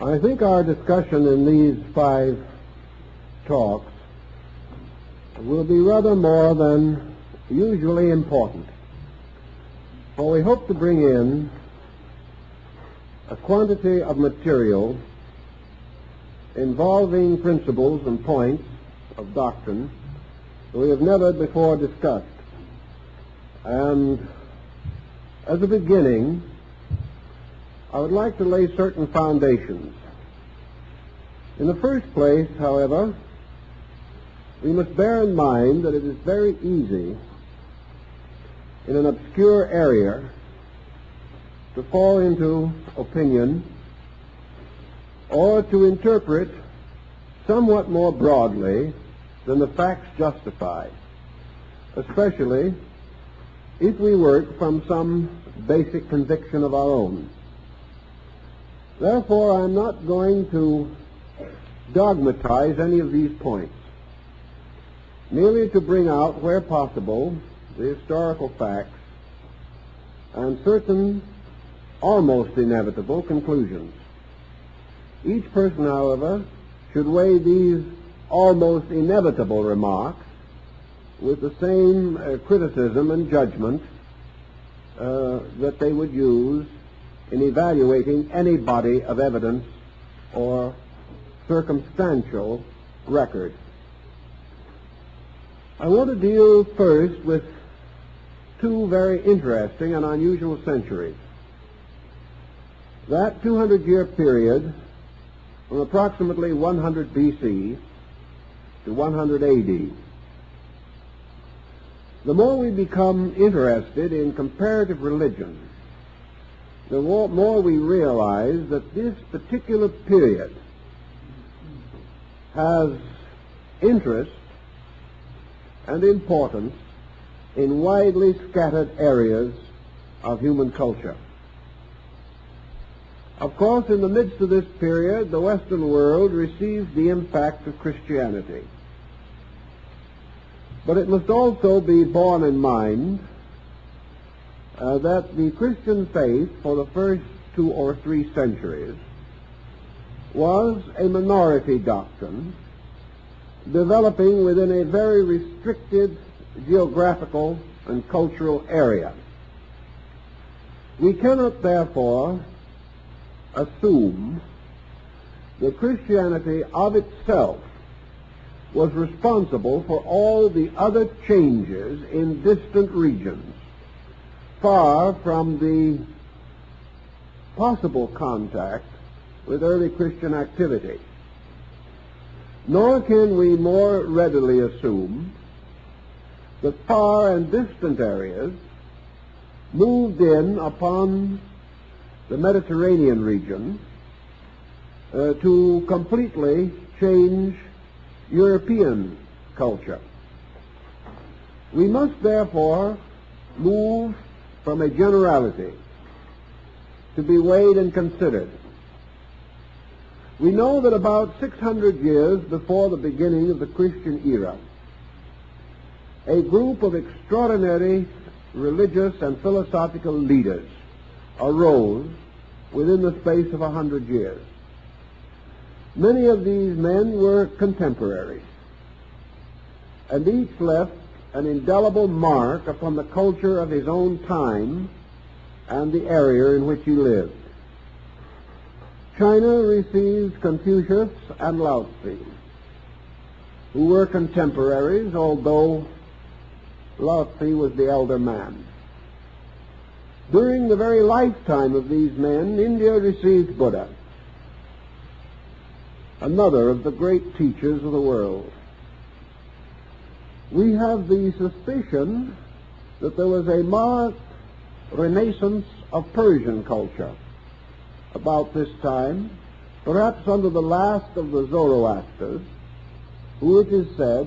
I think our discussion in these 5 talks will be rather more than usually important, for we hope to bring in a quantity of material involving principles and points of doctrine that we have never before discussed. And as a beginning, I would like to lay certain foundations. In the first place, however, we must bear in mind that it is very easy in an obscure area to fall into opinion or to interpret somewhat more broadly than the facts justify, especially if we work from some basic conviction of our own. Therefore, I'm not going to dogmatize any of these points, merely to bring out, where possible, the historical facts and certain almost inevitable conclusions. Each person, however, should weigh these almost inevitable remarks with the same criticism and judgment that they would use in evaluating any body of evidence or circumstantial record. I want to deal first with 2 very interesting and unusual centuries. That 200-year period from approximately 100 B.C. to 100 A.D. The more we become interested in comparative religion, the more we realize that this particular period has interest and importance in widely scattered areas of human culture. Of course, in the midst of this period, the Western world receives the impact of Christianity. But it must also be borne in mind that the Christian faith for the first 2 or 3 centuries was a minority doctrine developing within a very restricted geographical and cultural area. We cannot, therefore, assume that Christianity of itself was responsible for all the other changes in distant regions, far from the possible contact with early Christian activity. Nor can we more readily assume that far and distant areas moved in upon the Mediterranean region to completely change European culture. We must therefore move from a generality to be weighed and considered. We know that about 600 years before the beginning of the Christian era, a group of extraordinary religious and philosophical leaders arose within the space of 100 years. Many of these men were contemporaries, and each left an indelible mark upon the culture of his own time and the area in which he lived. China received Confucius and Lao Tzu, who were contemporaries, although Lao Tzu was the elder man. During the very lifetime of these men, India received Buddha, another of the great teachers of the world. We have the suspicion that there was a marked renaissance of Persian culture about this time, perhaps under the last of the Zoroasters, who it is said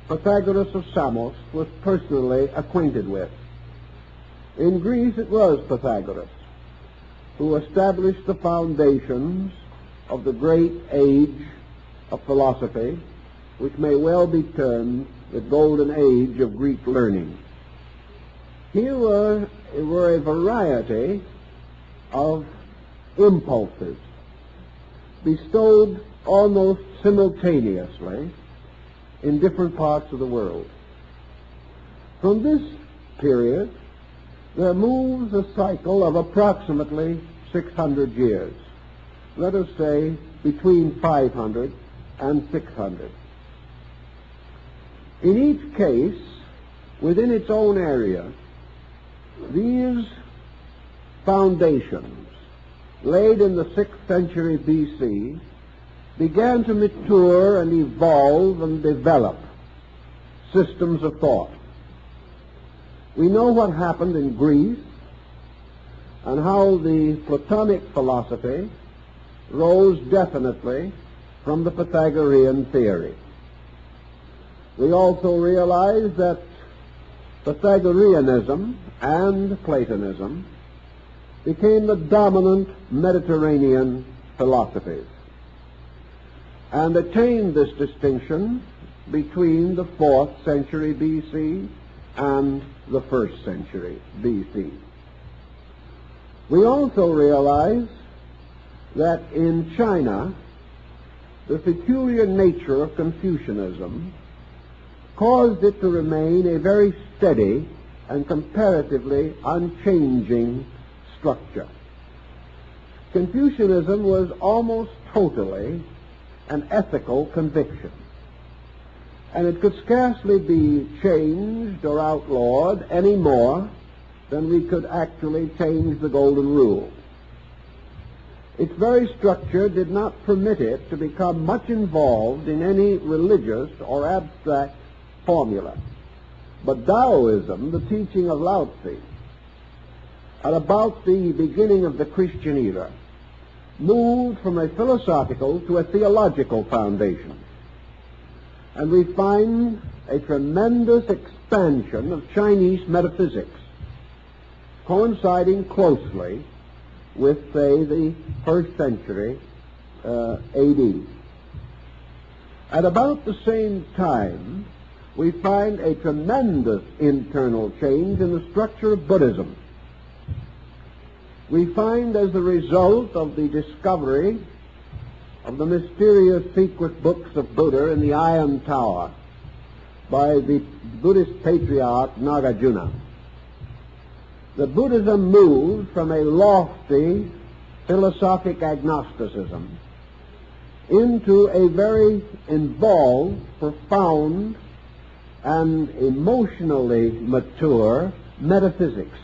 Pythagoras of Samos was personally acquainted with. In Greece it was Pythagoras who established the foundations of the great age of philosophy, which may well be termed the golden age of Greek learning. Here were a variety of impulses bestowed almost simultaneously in different parts of the world. From this period, there moves a cycle of approximately 600 years, let us say between 500 and 600. In each case, within its own area, these foundations, laid in the 6th century B.C., began to mature and evolve and develop systems of thought. We know what happened in Greece and how the Platonic philosophy rose definitely from the Pythagorean theory. We also realize that Pythagoreanism and Platonism became the dominant Mediterranean philosophies and attained this distinction between the 4th century B.C. and the 1st century B.C. We also realize that in China, the peculiar nature of Confucianism caused it to remain a very steady and comparatively unchanging structure. Confucianism was almost totally an ethical conviction, and it could scarcely be changed or outlawed any more than we could actually change the Golden Rule. Its very structure did not permit it to become much involved in any religious or abstract formula. But Taoism, the teaching of Lao Tzu, at about the beginning of the Christian era, moved from a philosophical to a theological foundation. And we find a tremendous expansion of Chinese metaphysics, coinciding closely with, say, the 1st century A.D. At about the same time, we find a tremendous internal change in the structure of Buddhism. We find, as a result of the discovery of the mysterious secret books of Buddha in the Iron Tower by the Buddhist patriarch Nagarjuna, that Buddhism moved from a lofty philosophic agnosticism into a very involved, profound, and emotionally mature metaphysics,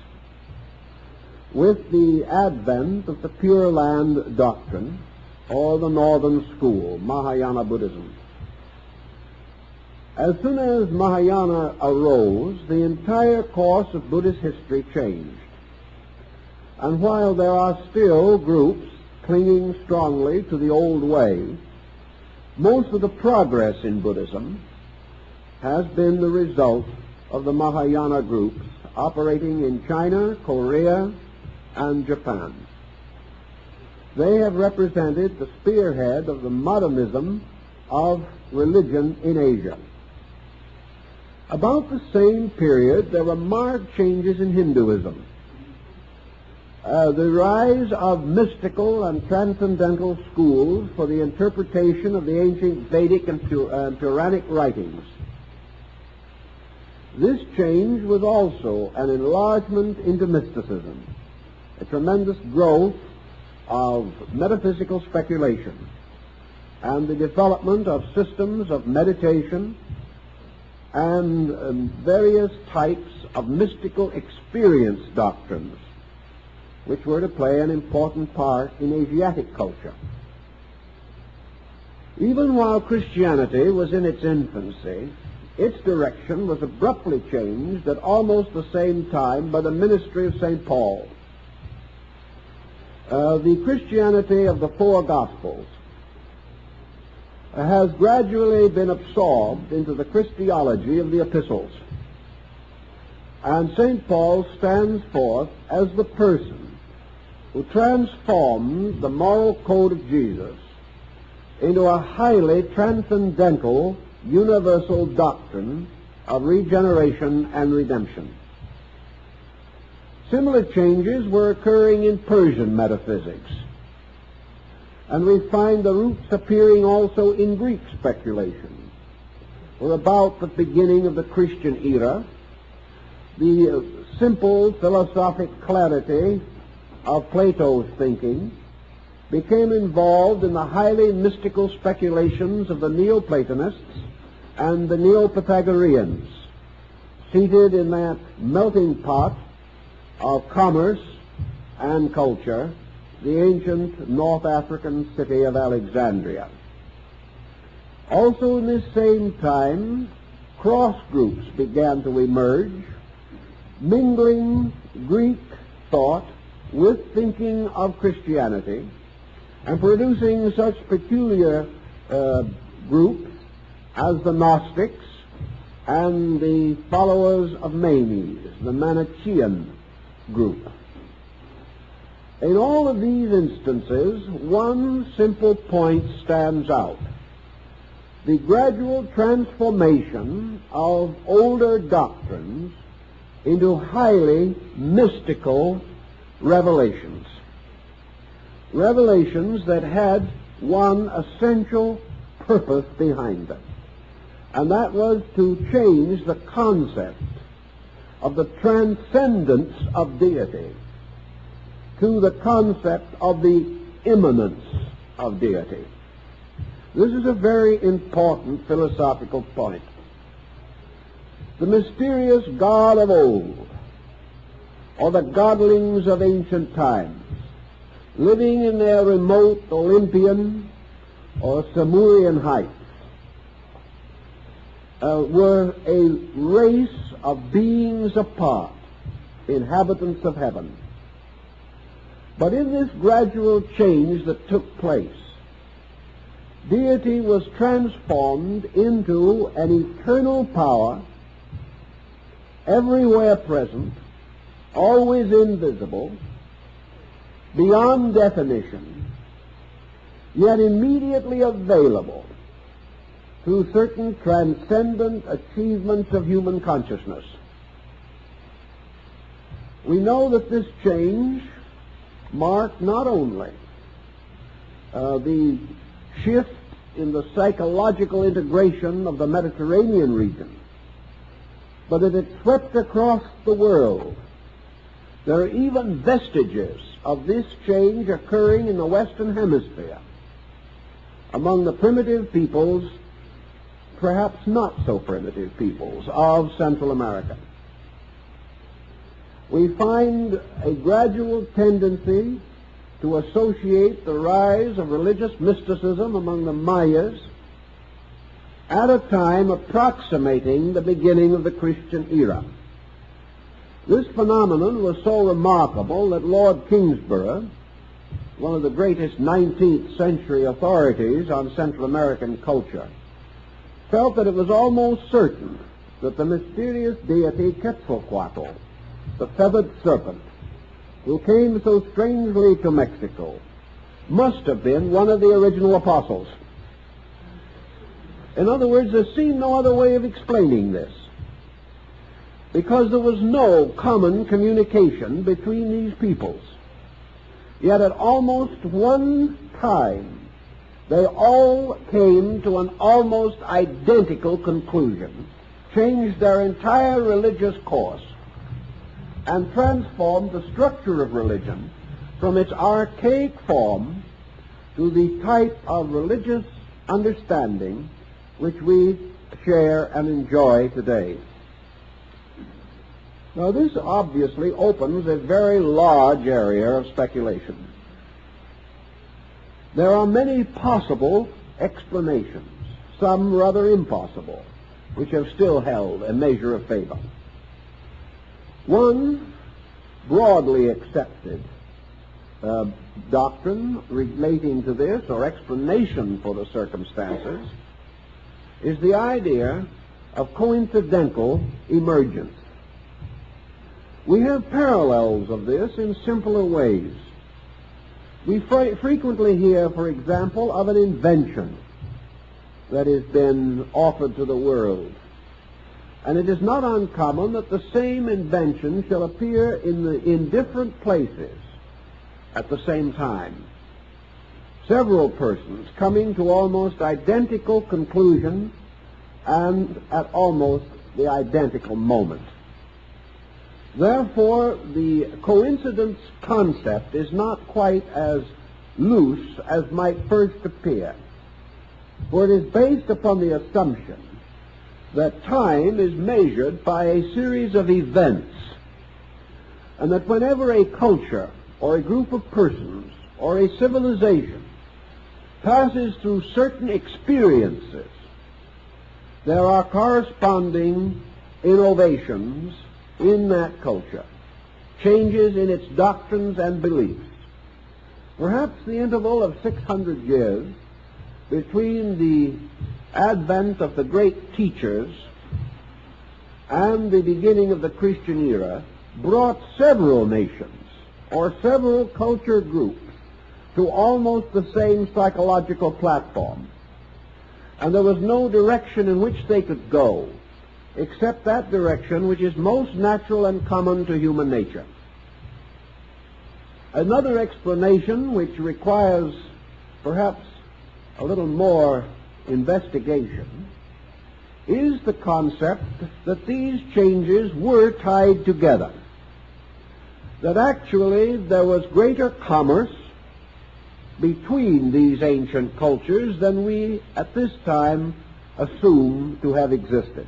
with the advent of the Pure Land doctrine, or the Northern School, Mahayana Buddhism. As soon as Mahayana arose, the entire course of Buddhist history changed. And while there are still groups clinging strongly to the old way, most of the progress in Buddhism has been the result of the Mahayana groups operating in China, Korea, and Japan. They have represented the spearhead of the modernism of religion in Asia. About the same period, there were marked changes in Hinduism. The rise of mystical and transcendental schools for the interpretation of the ancient Vedic and Puranic writings. This change was also an enlargement into mysticism, a tremendous growth of metaphysical speculation, and the development of systems of meditation and various types of mystical experience doctrines, which were to play an important part in Asiatic culture. Even while Christianity was in its infancy, its direction was abruptly changed at almost the same time by the ministry of St. Paul. The Christianity of the four Gospels has gradually been absorbed into the Christology of the epistles. And St. Paul stands forth as the person who transformed the moral code of Jesus into a highly transcendental, universal doctrine of regeneration and redemption. Similar changes were occurring in Persian metaphysics. And we find the roots appearing also in Greek speculation. For about the beginning of the Christian era, the simple philosophic clarity of Plato's thinking became involved in the highly mystical speculations of the Neoplatonists and the Neo-Pythagoreans, seated in that melting pot of commerce and culture, the ancient North African city of Alexandria. Also in this same time, cross groups began to emerge, mingling Greek thought with thinking of Christianity, and producing such peculiar groups as the Gnostics and the followers of Bernays, the Manichaean group. In all of these instances, one simple point stands out: the gradual transformation of older doctrines into highly mystical revelations. Revelations that had one essential purpose behind them, and that was to change the concept of the transcendence of deity to the concept of the immanence of deity. This is a very important philosophical point. The mysterious God of old, or the godlings of ancient times, living in their remote Olympian or Samurian heights, were a race of beings apart, inhabitants of heaven. But in this gradual change that took place, deity was transformed into an eternal power, everywhere present, always invisible, beyond definition, yet immediately available through certain transcendent achievements of human consciousness. We know that this change marked not only the shift in the psychological integration of the Mediterranean region, but that it swept across the world. There are even vestiges of this change occurring in the Western Hemisphere, among the primitive peoples, perhaps not so primitive peoples, of Central America. We find a gradual tendency to associate the rise of religious mysticism among the Mayas at a time approximating the beginning of the Christian era. This phenomenon was so remarkable that Lord Kingsborough, one of the greatest 19th century authorities on Central American culture, felt that it was almost certain that the mysterious deity Quetzalcoatl, the feathered serpent, who came so strangely to Mexico, must have been one of the original apostles. In other words, there seemed no other way of explaining this, because there was no common communication between these peoples. Yet at almost one time, they all came to an almost identical conclusion, changed their entire religious course, and transformed the structure of religion from its archaic form to the type of religious understanding which we share and enjoy today. Now, this obviously opens a very large area of speculation. There are many possible explanations, some rather impossible, which have still held a measure of favor. One broadly accepted doctrine relating to this, or explanation for the circumstances, is the idea of coincidental emergence. We have parallels of this in simpler ways. We frequently hear, for example, of an invention that has been offered to the world. And it is not uncommon that the same invention shall appear in different places at the same time. several persons coming to almost identical conclusions and at almost the identical moment. Therefore, the coincidence concept is not quite as loose as might first appear, for it is based upon the assumption that time is measured by a series of events, and that whenever a culture or a group of persons or a civilization passes through certain experiences, there are corresponding innovations in that culture, changes in its doctrines and beliefs. Perhaps the interval of 600 years between the advent of the great teachers and the beginning of the Christian era brought several nations or several culture groups to almost the same psychological platform. And there was no direction in which they could go except that direction which is most natural and common to human nature. Another explanation, which requires perhaps a little more investigation, is the concept that these changes were tied together, that actually there was greater commerce between these ancient cultures than we at this time assume to have existed.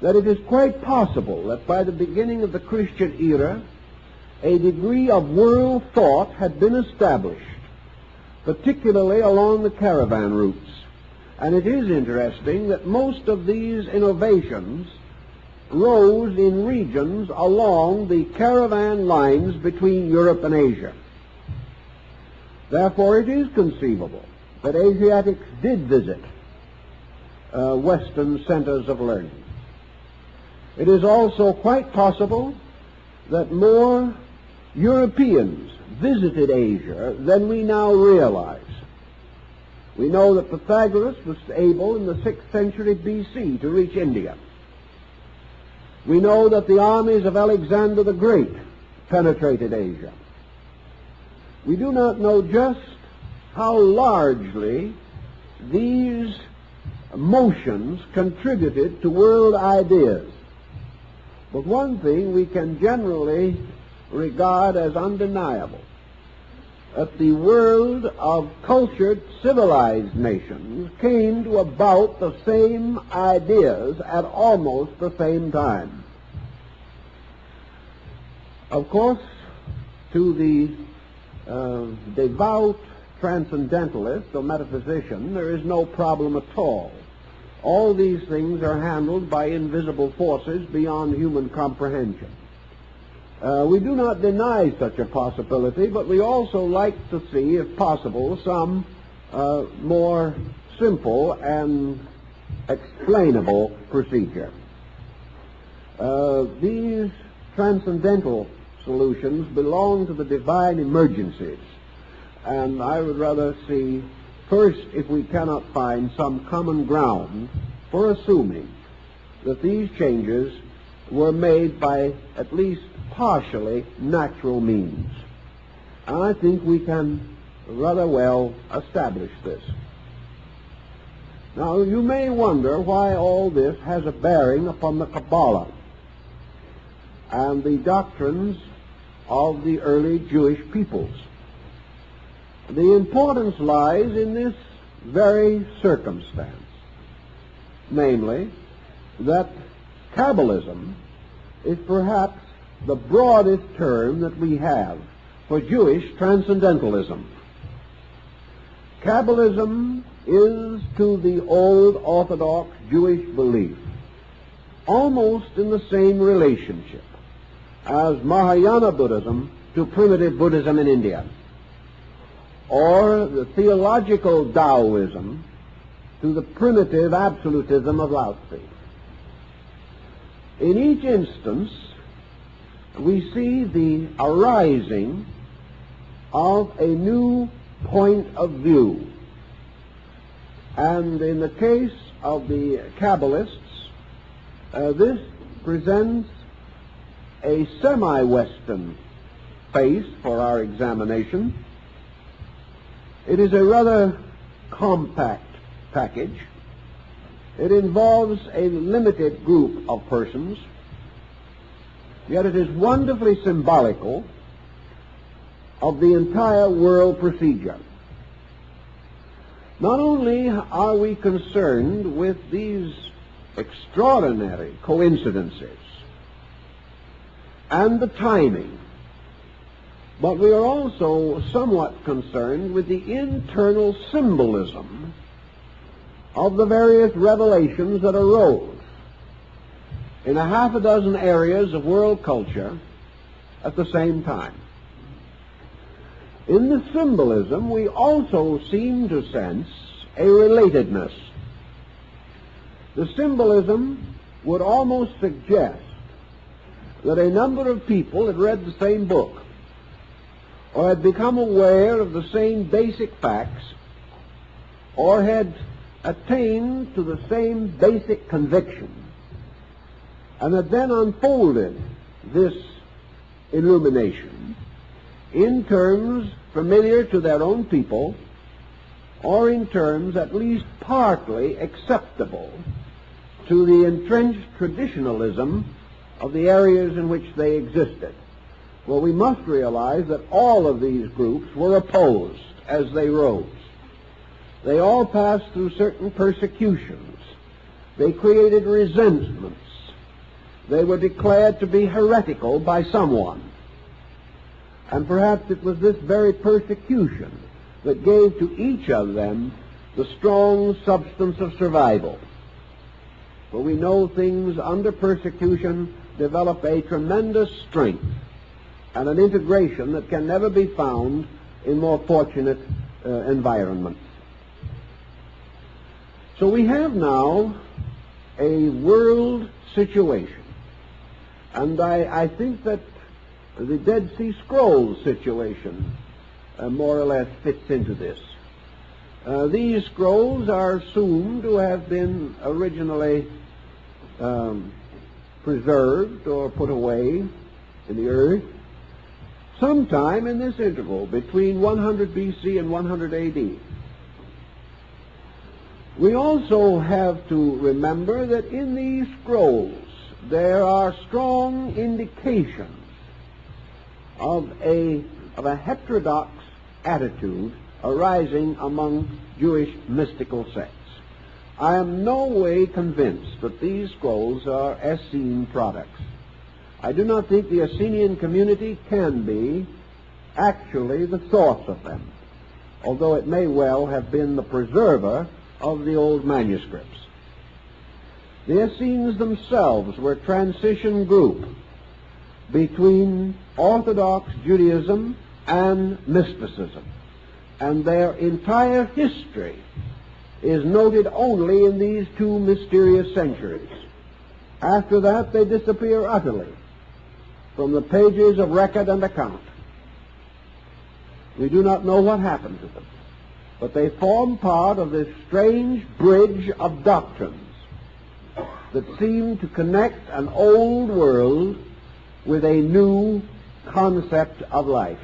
That it is quite possible that by the beginning of the Christian era, a degree of world thought had been established, particularly along the caravan routes. And it is interesting that most of these innovations rose in regions along the caravan lines between Europe and Asia. Therefore, it is conceivable that Asiatics did visit Western centers of learning. It is also quite possible that more Europeans visited Asia than we now realize. We know that Pythagoras was able in the 6th century B.C. to reach India. We know that the armies of Alexander the Great penetrated Asia. We do not know just how largely these motions contributed to world ideas. But one thing we can generally regard as undeniable, that the world of cultured, civilized nations came to about the same ideas at almost the same time. Of course, to the devout transcendentalist or metaphysician, there is no problem at all. All these things are handled by invisible forces beyond human comprehension. We do not deny such a possibility, but we also like to see, if possible, some more simple and explainable procedure. These transcendental solutions belong to the divine emergencies, and I would rather see first if we cannot find some common ground for assuming that these changes were made by at least partially natural means. And I think we can rather well establish this. Now, you may wonder why all this has a bearing upon the Kabbalah and the doctrines of the early Jewish peoples. The importance lies in this very circumstance, namely that Kabbalism is perhaps the broadest term that we have for Jewish transcendentalism. Kabbalism is to the old Orthodox Jewish belief almost in the same relationship as Mahayana Buddhism to primitive Buddhism in India, or the theological Taoism to the primitive absolutism of Lao Tzu. In each instance, we see the arising of a new point of view. And in the case of the Kabbalists, this presents a semi-Western face for our examination. It is a rather compact package. It involves a limited group of persons, yet it is wonderfully symbolical of the entire world procedure. Not only are we concerned with these extraordinary coincidences and the timing, but we are also somewhat concerned with the internal symbolism of the various revelations that arose in a half a dozen areas of world culture at the same time. In the symbolism, we also seem to sense a relatedness. The symbolism would almost suggest that a number of people had read the same book or had become aware of the same basic facts or had attained to the same basic conviction and had then unfolded this illumination in terms familiar to their own people or in terms at least partly acceptable to the entrenched traditionalism of the areas in which they existed. Well, we must realize that all of these groups were opposed as they rose. They all passed through certain persecutions. They created resentments. They were declared to be heretical by someone. And perhaps it was this very persecution that gave to each of them the strong substance of survival. For we know things under persecution develop a tremendous strength and an integration that can never be found in more fortunate environments. So we have now a world situation, and I think that the Dead Sea Scrolls situation more or less fits into this. These scrolls are assumed to have been originally preserved or put away in the earth sometime in this interval between 100 B.C. and 100 A.D. We also have to remember that in these scrolls there are strong indications of a heterodox attitude arising among Jewish mystical sects. I am no way convinced that these scrolls are Essene products. I do not think the Essenian community can be actually the source of them, although it may well have been the preserver of the old manuscripts. The Essenes themselves were a transition group between Orthodox Judaism and mysticism, and their entire history is noted only in these two mysterious centuries. After that, they disappear utterly from the pages of record and account. We do not know what happened to them, but they form part of this strange bridge of doctrines that seem to connect an old world with a new concept of life.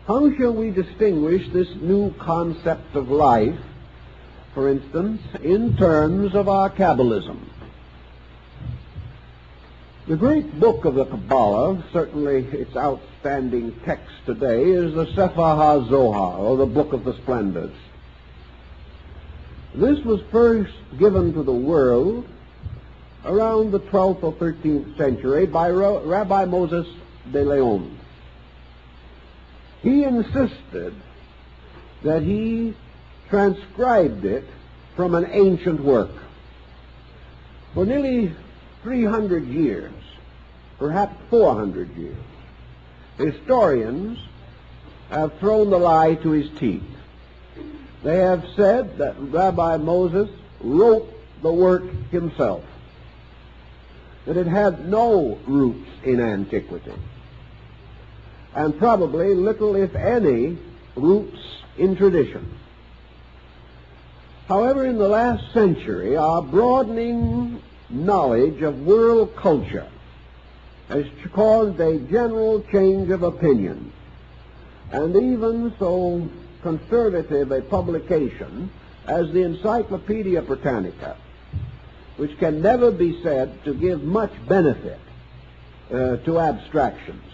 How shall we distinguish this new concept of life, for instance, in terms of our Kabbalism? The great book of the Kabbalah, certainly its outstanding text today, is the Sefer HaZohar, or the Book of the Splendors. This was first given to the world around the 12th or 13th century by Rabbi Moses de Leon. He insisted that he transcribed it from an ancient work. For nearly 300 years, perhaps 400 years, historians have thrown the lie to his teeth. They have said that Rabbi Moses wrote the work himself, that it had no roots in antiquity, and probably little, if any, roots in tradition. However, in the last century, our broadening knowledge of world culture has caused a general change of opinion and even so conservative a publication as the Encyclopedia Britannica, which can never be said to give much benefit to abstractions.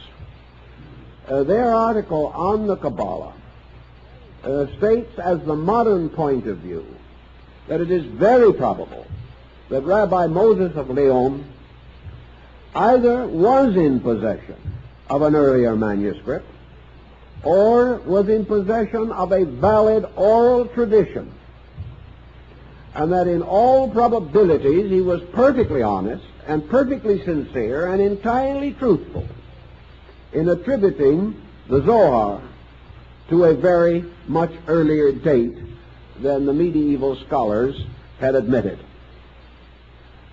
Their article on the Kabbalah states as the modern point of view that it is very probable that Rabbi Moses of Leon either was in possession of an earlier manuscript or was in possession of a valid oral tradition, and that in all probabilities he was perfectly honest and perfectly sincere and entirely truthful in attributing the Zohar to a very much earlier date than the medieval scholars had admitted.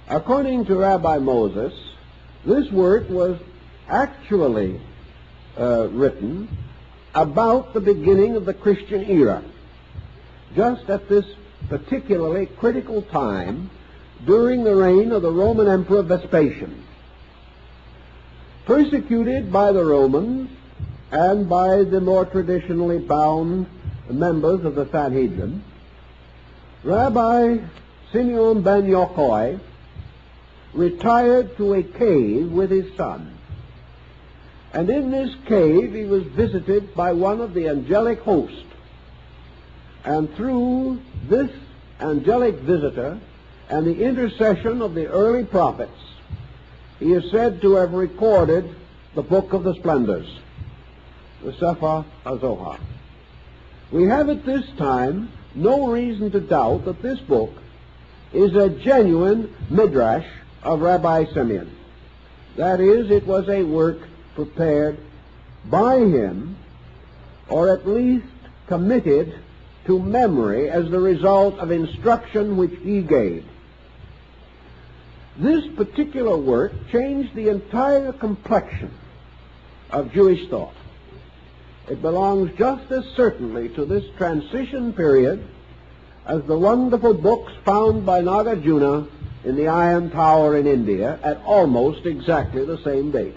According to Rabbi Moses, this work was actually written about the beginning of the Christian era, just at this particularly critical time during the reign of the Roman Emperor Vespasian. Persecuted by the Romans and by the more traditionally bound members of the Sanhedrin, Rabbi Simeon ben Yochai retired to a cave with his son. And in this cave he was visited by one of the angelic host. And through this angelic visitor and the intercession of the early prophets, he is said to have recorded the Book of the Splendors, the Sefer HaZohar. We have at this time no reason to doubt that this book is a genuine midrash of Rabbi Simeon. That is, it was a work prepared by him, or at least committed to memory as the result of instruction which he gave. This particular work changed the entire complexion of Jewish thought. It belongs just as certainly to this transition period as the wonderful books found by Nagarjuna in the Iron Tower in India at almost exactly the same date.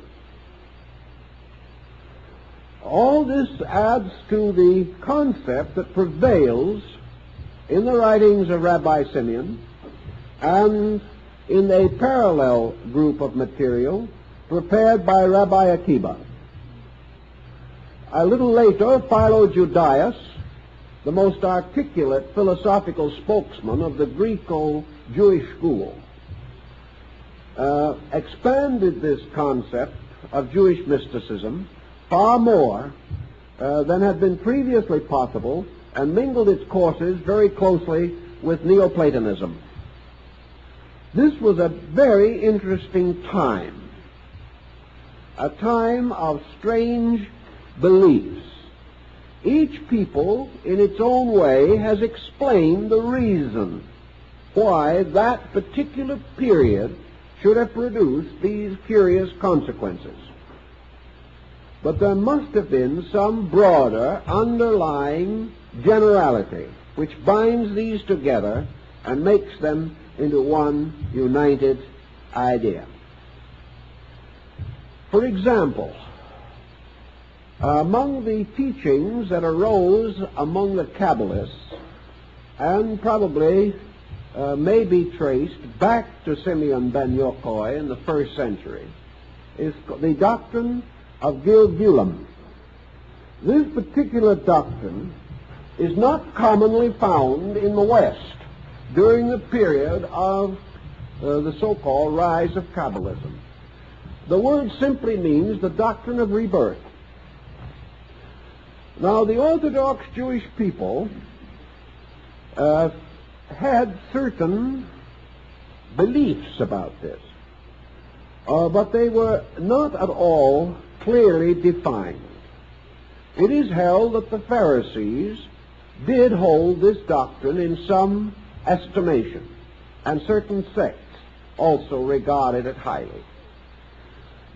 All this adds to the concept that prevails in the writings of Rabbi Simeon and in a parallel group of material prepared by Rabbi Akiba. A little later, Philo Judaeus, the most articulate philosophical spokesman of the Greco-Jewish school, expanded this concept of Jewish mysticism far more than had been previously possible, and mingled its courses very closely with Neoplatonism. This was a very interesting time, a time of strange beliefs. Each people, in its own way, has explained the reason why that particular period should have produced these curious consequences. But there must have been some broader underlying generality which binds these together and makes them into one united idea. For example, among the teachings that arose among the Kabbalists and probably may be traced back to Simeon ben Yochai in the first century is the doctrine of Gilgulim. This particular doctrine is not commonly found in the West during the period of the so-called rise of Kabbalism. The word simply means the doctrine of rebirth. Now, the Orthodox Jewish people had certain beliefs about this, but they were not at all clearly defined. It is held that the Pharisees did hold this doctrine in some estimation, and certain sects also regarded it highly.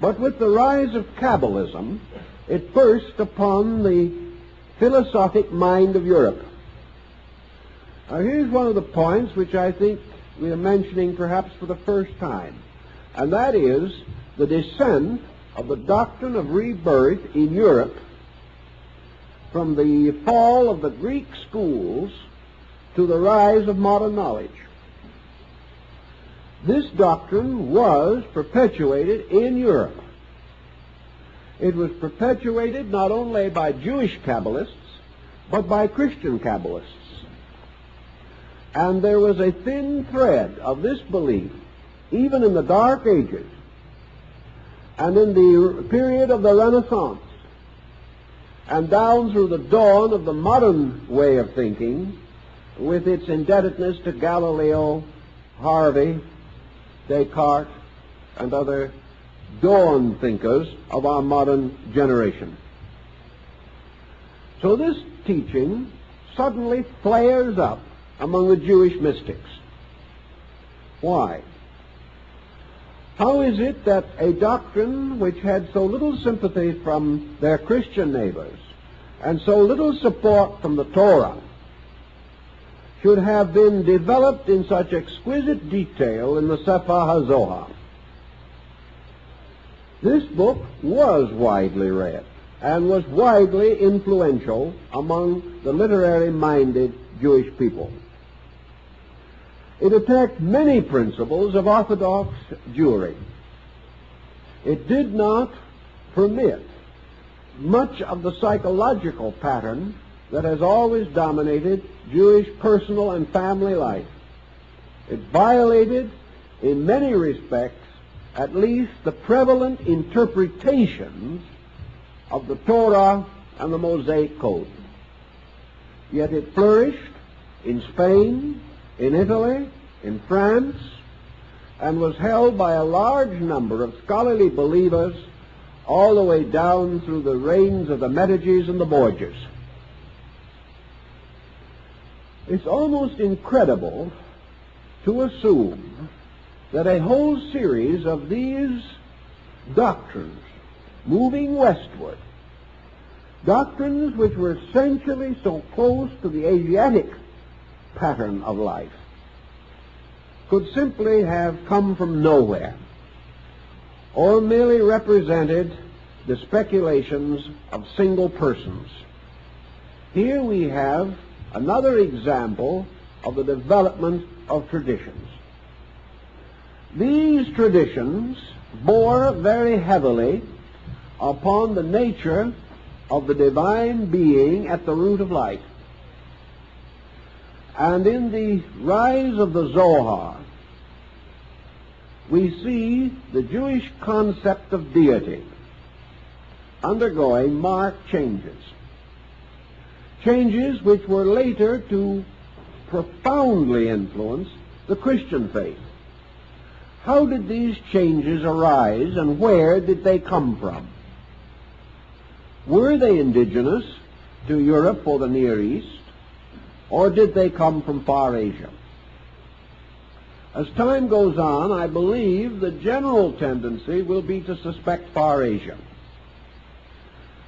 But with the rise of Kabbalism, it burst upon the philosophic mind of Europe. Now, here's one of the points which I think we are mentioning perhaps for the first time, and that is the descent of the doctrine of rebirth in Europe from the fall of the Greek schools to the rise of modern knowledge. This doctrine was perpetuated in Europe. It was perpetuated not only by Jewish Kabbalists, but by Christian Kabbalists. And there was a thin thread of this belief, even in the Dark Ages, and in the period of the Renaissance, and down through the dawn of the modern way of thinking, with its indebtedness to Galileo, Harvey, Descartes, and other dawn thinkers of our modern generation. So this teaching suddenly flares up among the Jewish mystics. Why? How is it that a doctrine which had so little sympathy from their Christian neighbors and so little support from the Torah should have been developed in such exquisite detail in the Sefer HaZohar? This book was widely read and was widely influential among the literary-minded Jewish people. It attacked many principles of Orthodox Jewry. It did not permit much of the psychological pattern that has always dominated Jewish personal and family life. It violated, in many respects, at least the prevalent interpretations of the Torah and the Mosaic Code. Yet it flourished in Spain, in Italy, in France, and was held by a large number of scholarly believers all the way down through the reigns of the Medicis and the Borgias. It's almost incredible to assume that a whole series of these doctrines moving westward, doctrines which were essentially so close to the Asiatic pattern of life, could simply have come from nowhere or merely represented the speculations of single persons. Here we have another example of the development of traditions. These traditions bore very heavily upon the nature of the divine being at the root of life. And in the rise of the Zohar, we see the Jewish concept of deity undergoing marked changes. Changes which were later to profoundly influence the Christian faith. How did these changes arise and where did they come from? Were they indigenous to Europe or the Near East, or did they come from far Asia? As time goes on, I believe the general tendency will be to suspect far Asia.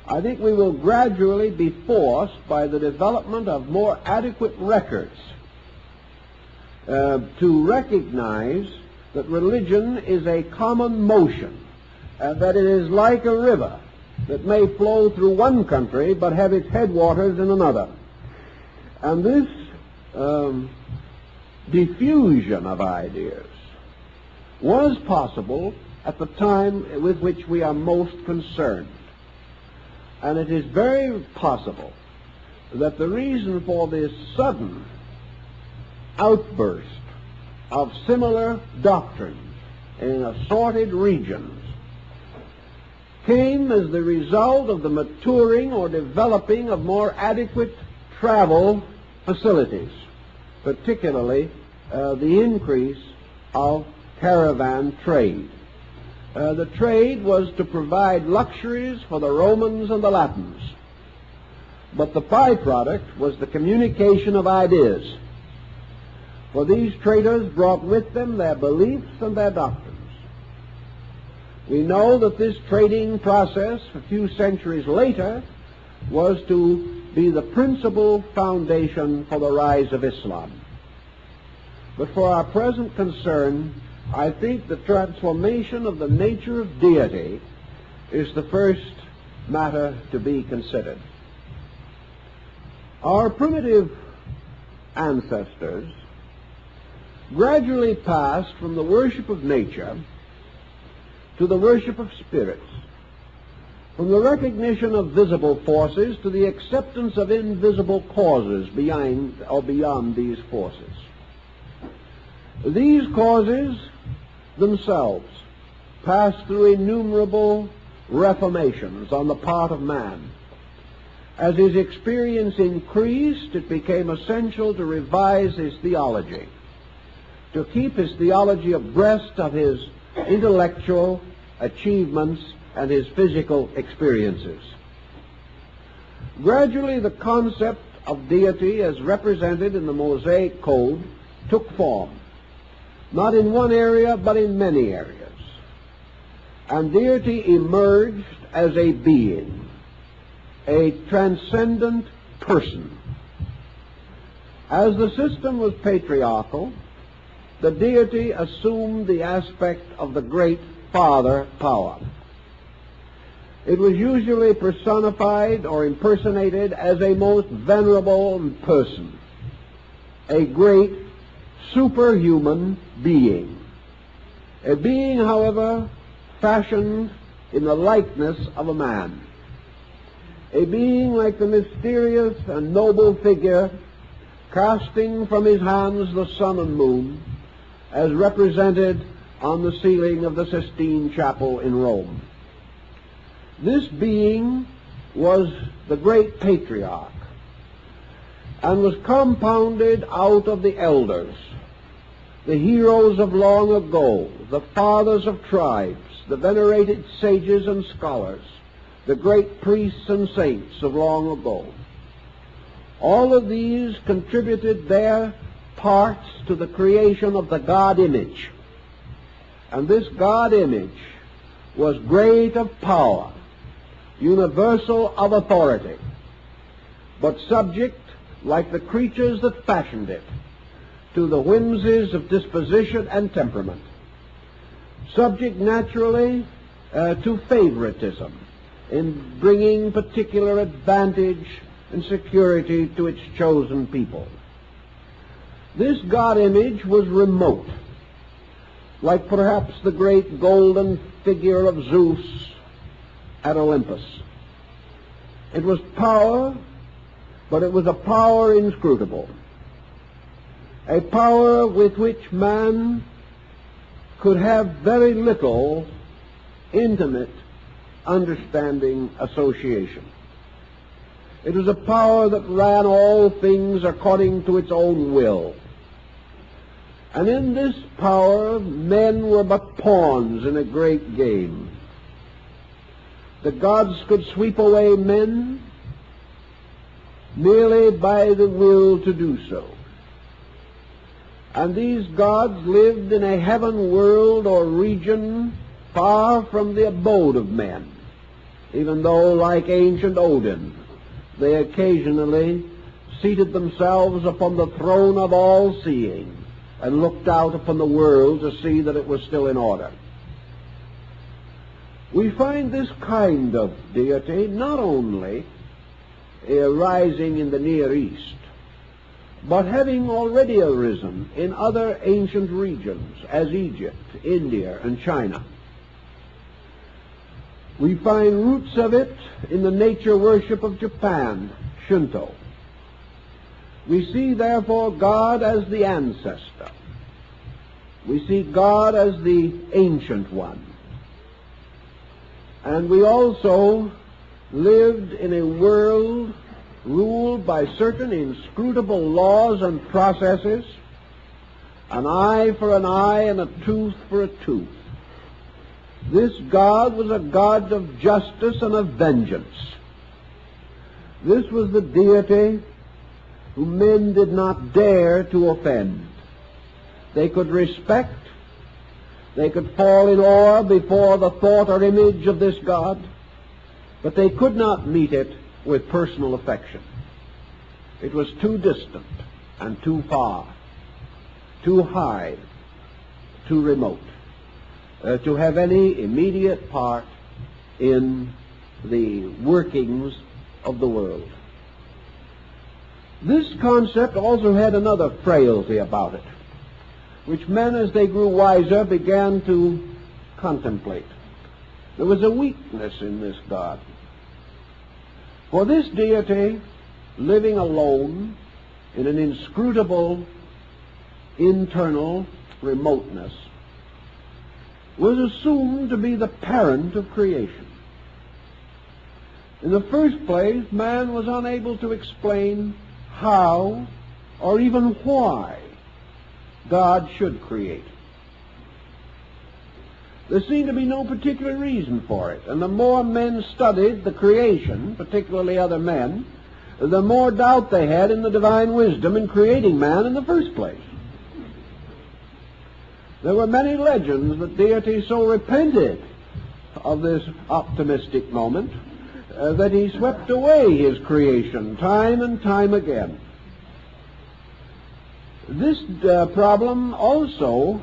I think we will gradually be forced by the development of more adequate records to recognize that religion is a common motion, that it is like a river that may flow through one country but have its headwaters in another. And this diffusion of ideas was possible at the time with which we are most concerned. And it is very possible that the reason for this sudden outburst of similar doctrines in assorted regions came as the result of the maturing or developing of more adequate travel facilities, particularly the increase of caravan trade. The trade was to provide luxuries for the Romans and the Latins, but the byproduct was the communication of ideas, for these traders brought with them their beliefs and their doctrines. We know that this trading process a few centuries later was to be the principal foundation for the rise of Islam. But for our present concern, I think the transformation of the nature of deity is the first matter to be considered. Our primitive ancestors gradually passed from the worship of nature to the worship of spirits, from the recognition of visible forces to the acceptance of invisible causes beyond these forces. These causes themselves passed through innumerable reformations on the part of man. As his experience increased, it became essential to revise his theology, to keep his theology abreast of his intellectual achievements and his physical experiences. Gradually, the concept of deity as represented in the Mosaic Code took form, not in one area, but in many areas. And deity emerged as a being, a transcendent person. As the system was patriarchal, the deity assumed the aspect of the great father power. It was usually personified or impersonated as a most venerable person, a great superhuman being. A being, however, fashioned in the likeness of a man. A being like the mysterious and noble figure casting from his hands the sun and moon, as represented on the ceiling of the Sistine Chapel in Rome. This being was the great patriarch and was compounded out of the elders, the heroes of long ago, the fathers of tribes, the venerated sages and scholars, the great priests and saints of long ago. All of these contributed their parts to the creation of the God image. And this God image was great of power, universal of authority, but subject, like the creatures that fashioned it, to the whimsies of disposition and temperament, subject naturally to favoritism in bringing particular advantage and security to its chosen people. This God image was remote, like perhaps the great golden figure of Zeus at Olympus. It was power, but it was a power inscrutable, a power with which man could have very little intimate understanding association. It was a power that ran all things according to its own will. And in this power, men were but pawns in a great game. The gods could sweep away men merely by the will to do so. And these gods lived in a heaven world or region far from the abode of men, even though, like ancient Odin, they occasionally seated themselves upon the throne of all-seeing and looked out upon the world to see that it was still in order. We find this kind of deity not only arising in the Near East, but having already arisen in other ancient regions, as Egypt, India, and China. We find roots of it in the nature worship of Japan, Shinto. We see, therefore, God as the ancestor. We see God as the ancient one. And we also lived in a world ruled by certain inscrutable laws and processes, an eye for an eye and a tooth for a tooth. This God was a God of justice and of vengeance. This was the deity whom men did not dare to offend. They could respect, they could fall in awe before the thought or image of this God, but they could not meet it with personal affection. It was too distant and too far, too high, too remote, to have any immediate part in the workings of the world. This concept also had another frailty about it, which men, as they grew wiser, began to contemplate. There was a weakness in this God. For this deity, living alone in an inscrutable internal remoteness, was assumed to be the parent of creation. In the first place, man was unable to explain how or even why God should create. There seemed to be no particular reason for it, and the more men studied the creation, particularly other men, the more doubt they had in the divine wisdom in creating man in the first place. There were many legends that deity so repented of this optimistic moment that he swept away his creation time and time again. This problem also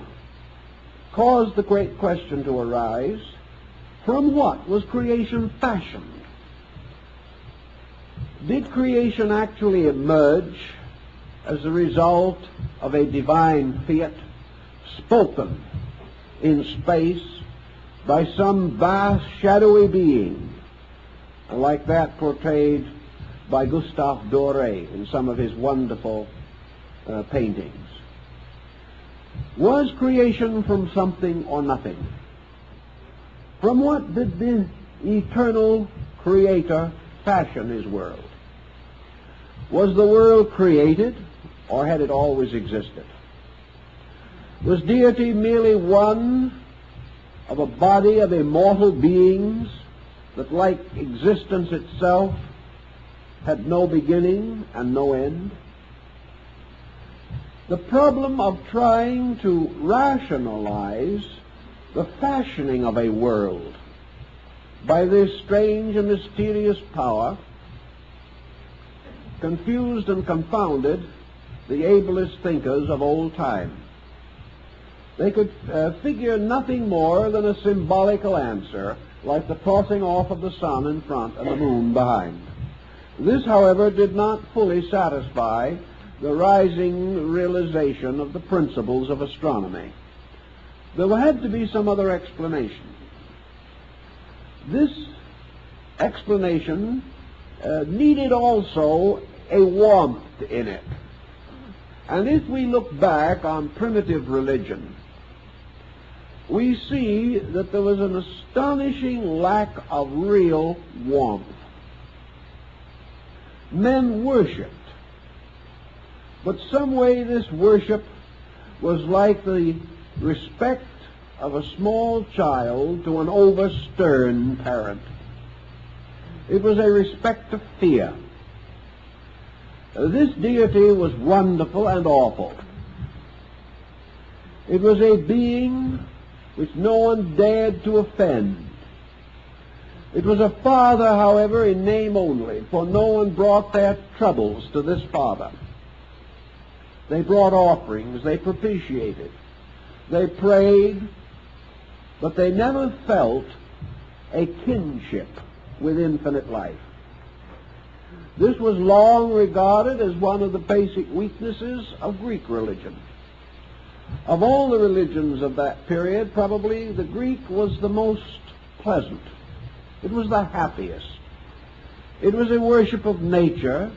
caused the great question to arise: from what was creation fashioned? Did creation actually emerge as a result of a divine fiat spoken in space by some vast shadowy being, like that portrayed by Gustave Doré in some of his wonderful paintings? Was creation from something or nothing? From what did the eternal Creator fashion his world? Was the world created, or had it always existed? Was deity merely one of a body of immortal beings that, like existence itself, had no beginning and no end? The problem of trying to rationalize the fashioning of a world by this strange and mysterious power confused and confounded the ablest thinkers of old time. They could figure nothing more than a symbolical answer, like the tossing off of the sun in front and the moon behind. This, however, did not fully satisfy the rising realization of the principles of astronomy. There had to be some other explanation. This explanation needed also a warmth in it. And if we look back on primitive religion, we see that there was an astonishing lack of real warmth. Men worshipped, but some way this worship was like the respect of a small child to an over-stern parent. It was a respect of fear. This deity was wonderful and awful. It was a being which no one dared to offend. It was a father, however, in name only, for no one brought their troubles to this father. They brought offerings, they propitiated, they prayed, but they never felt a kinship with infinite life. This was long regarded as one of the basic weaknesses of Greek religion. Of all the religions of that period, probably the Greek was the most pleasant. It was the happiest. It was a worship of nature,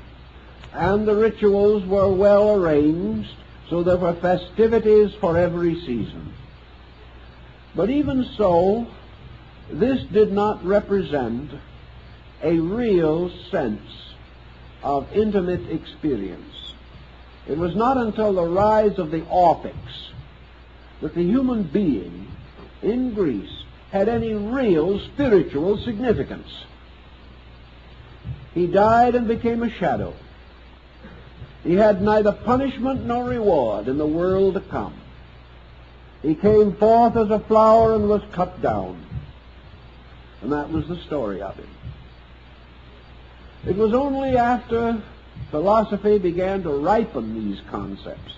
and the rituals were well arranged, so there were festivities for every season. But even so, this did not represent a real sense of intimate experience. It was not until the rise of the Orphics that the human being in Greece had any real spiritual significance. He died and became a shadow. He had neither punishment nor reward in the world to come. He came forth as a flower and was cut down. And that was the story of him. It was only after philosophy began to ripen these concepts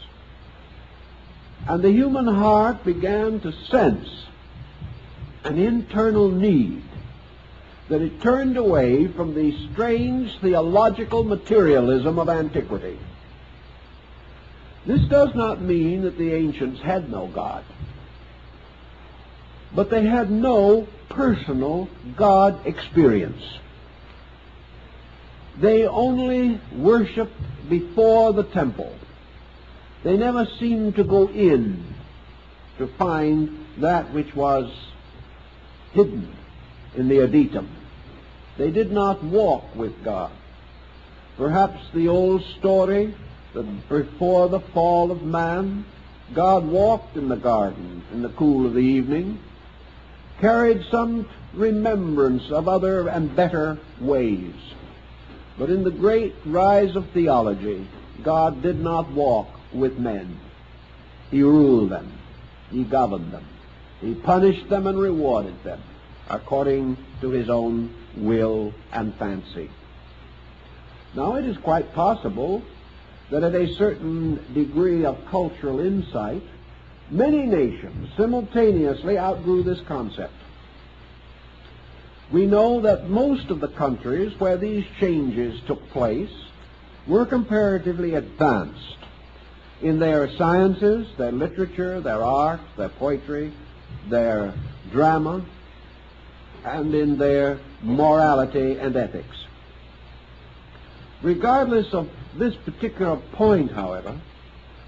and the human heart began to sense an internal need that it turned away from the strange theological materialism of antiquity. This does not mean that the ancients had no God, but they had no personal God experience. They only worshiped before the temple. They never seemed to go in to find that which was hidden in the adytum. They did not walk with God. Perhaps the old story that before the fall of man, God walked in the garden in the cool of the evening, carried some remembrance of other and better ways. But in the great rise of theology, God did not walk with men. He ruled them. He governed them. He punished them and rewarded them according to his own will and fancy. Now, it is quite possible that at a certain degree of cultural insight, many nations simultaneously outgrew this concept. We know that most of the countries where these changes took place were comparatively advanced in their sciences, their literature, their art, their poetry, their drama, and in their morality and ethics. Regardless of this particular point, however,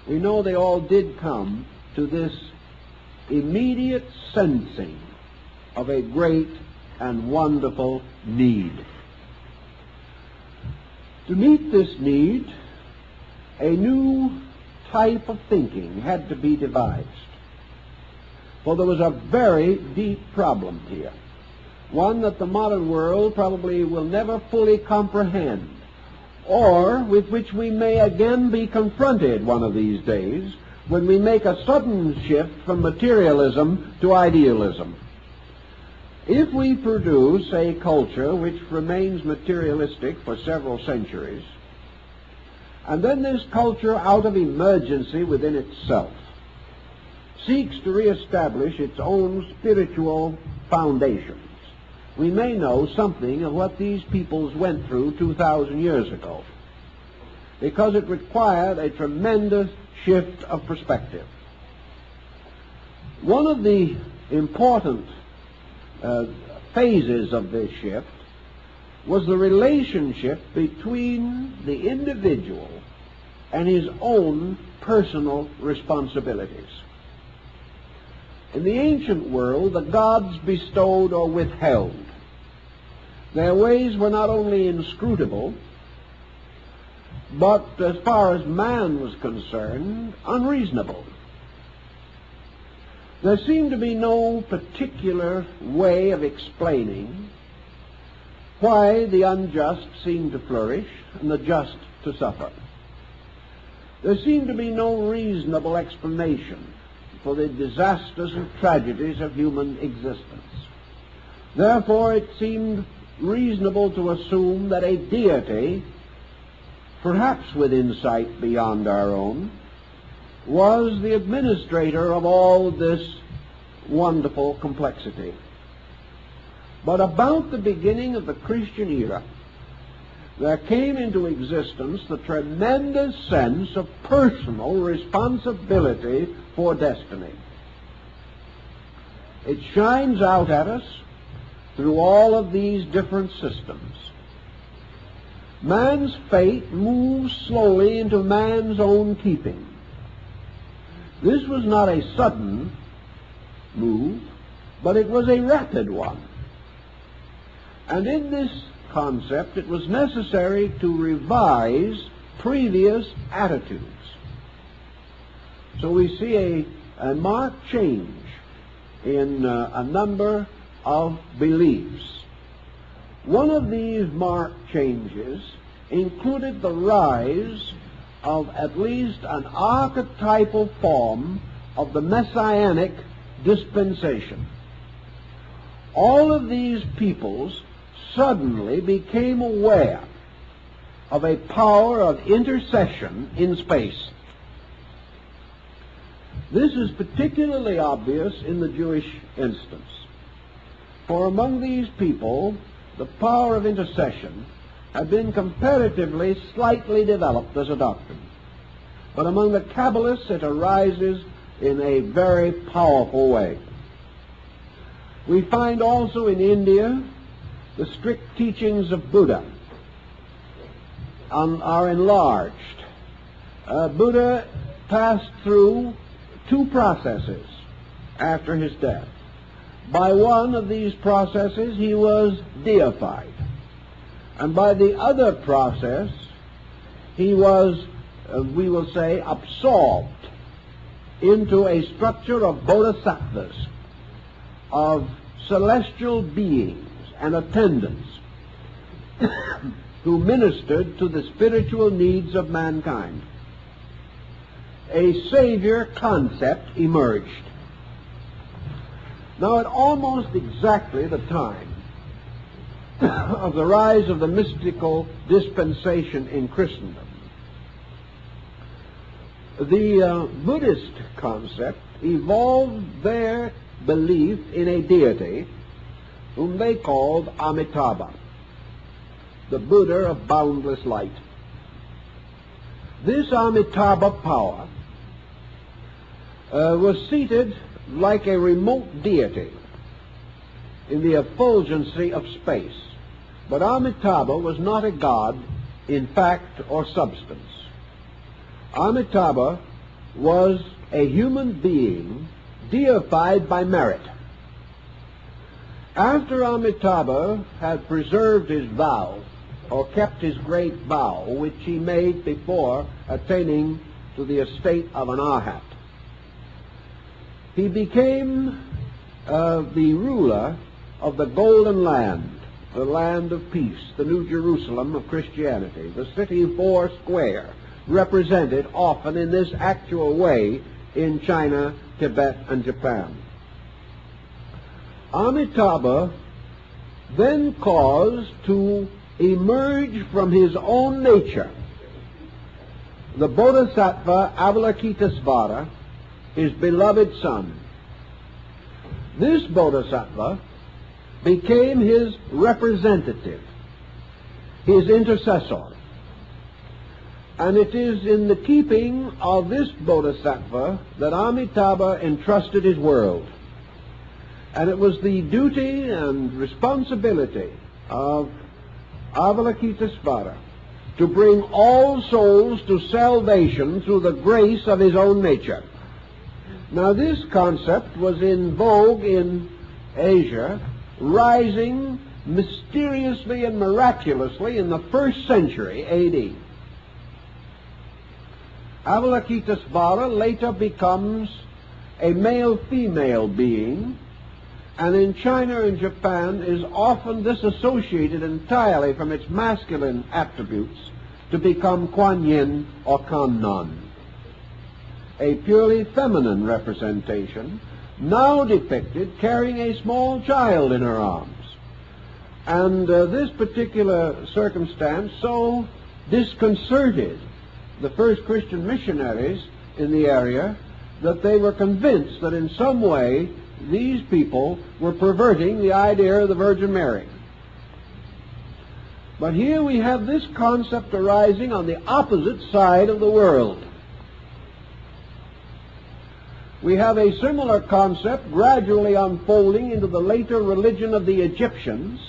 we know they all did come to this immediate sensing of a great and wonderful need. To meet this need, a new type of thinking had to be devised. For there was a very deep problem here, one that the modern world probably will never fully comprehend, or with which we may again be confronted one of these days when we make a sudden shift from materialism to idealism. If we produce a culture which remains materialistic for several centuries, and then this culture, out of emergency within itself, seeks to reestablish its own spiritual foundations, we may know something of what these peoples went through 2,000 years ago, because it required a tremendous shift of perspective. One of the important phases of this shift was the relationship between the individual and his own personal responsibilities. In the ancient world, the gods bestowed or withheld. Their ways were not only inscrutable, but as far as man was concerned, unreasonable. There seemed to be no particular way of explaining why the unjust seemed to flourish and the just to suffer. There seemed to be no reasonable explanation for the disasters and tragedies of human existence. Therefore, it seemed reasonable to assume that a deity, perhaps with insight beyond our own, was the administrator of all this wonderful complexity. But about the beginning of the Christian era, there came into existence the tremendous sense of personal responsibility for destiny. It shines out at us through all of these different systems. Man's fate moves slowly into man's own keeping. This was not a sudden move, but it was a rapid one. And in this concept, it was necessary to revise previous attitudes. So we see a marked change in a number of beliefs. One of these marked changes included the rise of at least an archetypal form of the messianic dispensation. All of these peoples suddenly became aware of a power of intercession in space. This is particularly obvious in the Jewish instance, for among these people the power of intercession had been comparatively slightly developed as a doctrine. But among the Kabbalists it arises in a very powerful way. We find also in India the strict teachings of Buddha are enlarged. Buddha passed through two processes after his death. By one of these processes he was deified, and by the other process he was, we will say, absorbed into a structure of bodhisattvas, of celestial beings and attendants who ministered to the spiritual needs of mankind. A savior concept emerged. Now, at almost exactly the time of the rise of the mystical dispensation in Christendom, the Buddhist concept evolved their belief in a deity whom they called Amitabha, the Buddha of boundless light. This Amitabha power was seated like a remote deity in the effulgency of space. But Amitabha was not a god in fact or substance. Amitabha was a human being deified by merit. After Amitabha had preserved his vow, or kept his great vow, which he made before attaining to the estate of an arhat, he became the ruler of the Golden Land, the land of peace, the New Jerusalem of Christianity, the city four square, represented often in this actual way in China, Tibet, and Japan. Amitabha then caused to emerge from his own nature the Bodhisattva Avalokitesvara, his beloved son. This Bodhisattva became his representative, his intercessor. And it is in the keeping of this Bodhisattva that Amitabha entrusted his world. And it was the duty and responsibility of Avalokitesvara to bring all souls to salvation through the grace of his own nature. Now, this concept was in vogue in Asia, rising mysteriously and miraculously in the 1st century A.D. Avalokitesvara later becomes a male-female being, and in China and Japan is often disassociated entirely from its masculine attributes to become Kuan Yin or Kannon, a purely feminine representation, now depicted carrying a small child in her arms. And this particular circumstance so disconcerted the first Christian missionaries in the area that they were convinced that in some way these people were perverting the idea of the Virgin Mary. But here we have this concept arising on the opposite side of the world. We have a similar concept gradually unfolding into the later religion of the Egyptians,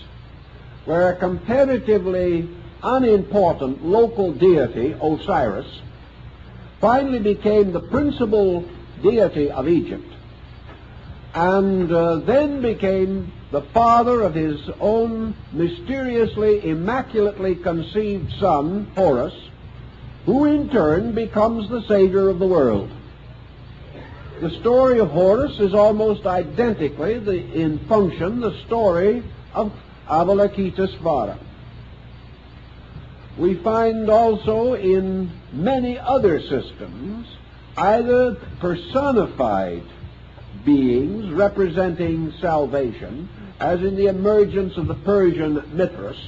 where a comparatively unimportant local deity, Osiris, finally became the principal deity of Egypt, and then became the father of his own mysteriously, immaculately conceived son, Horus, who in turn becomes the savior of the world. The story of Horus is almost identically, in function, the story of Avalokitesvara. We find also in many other systems either personified beings representing salvation, as in the emergence of the Persian Mithras,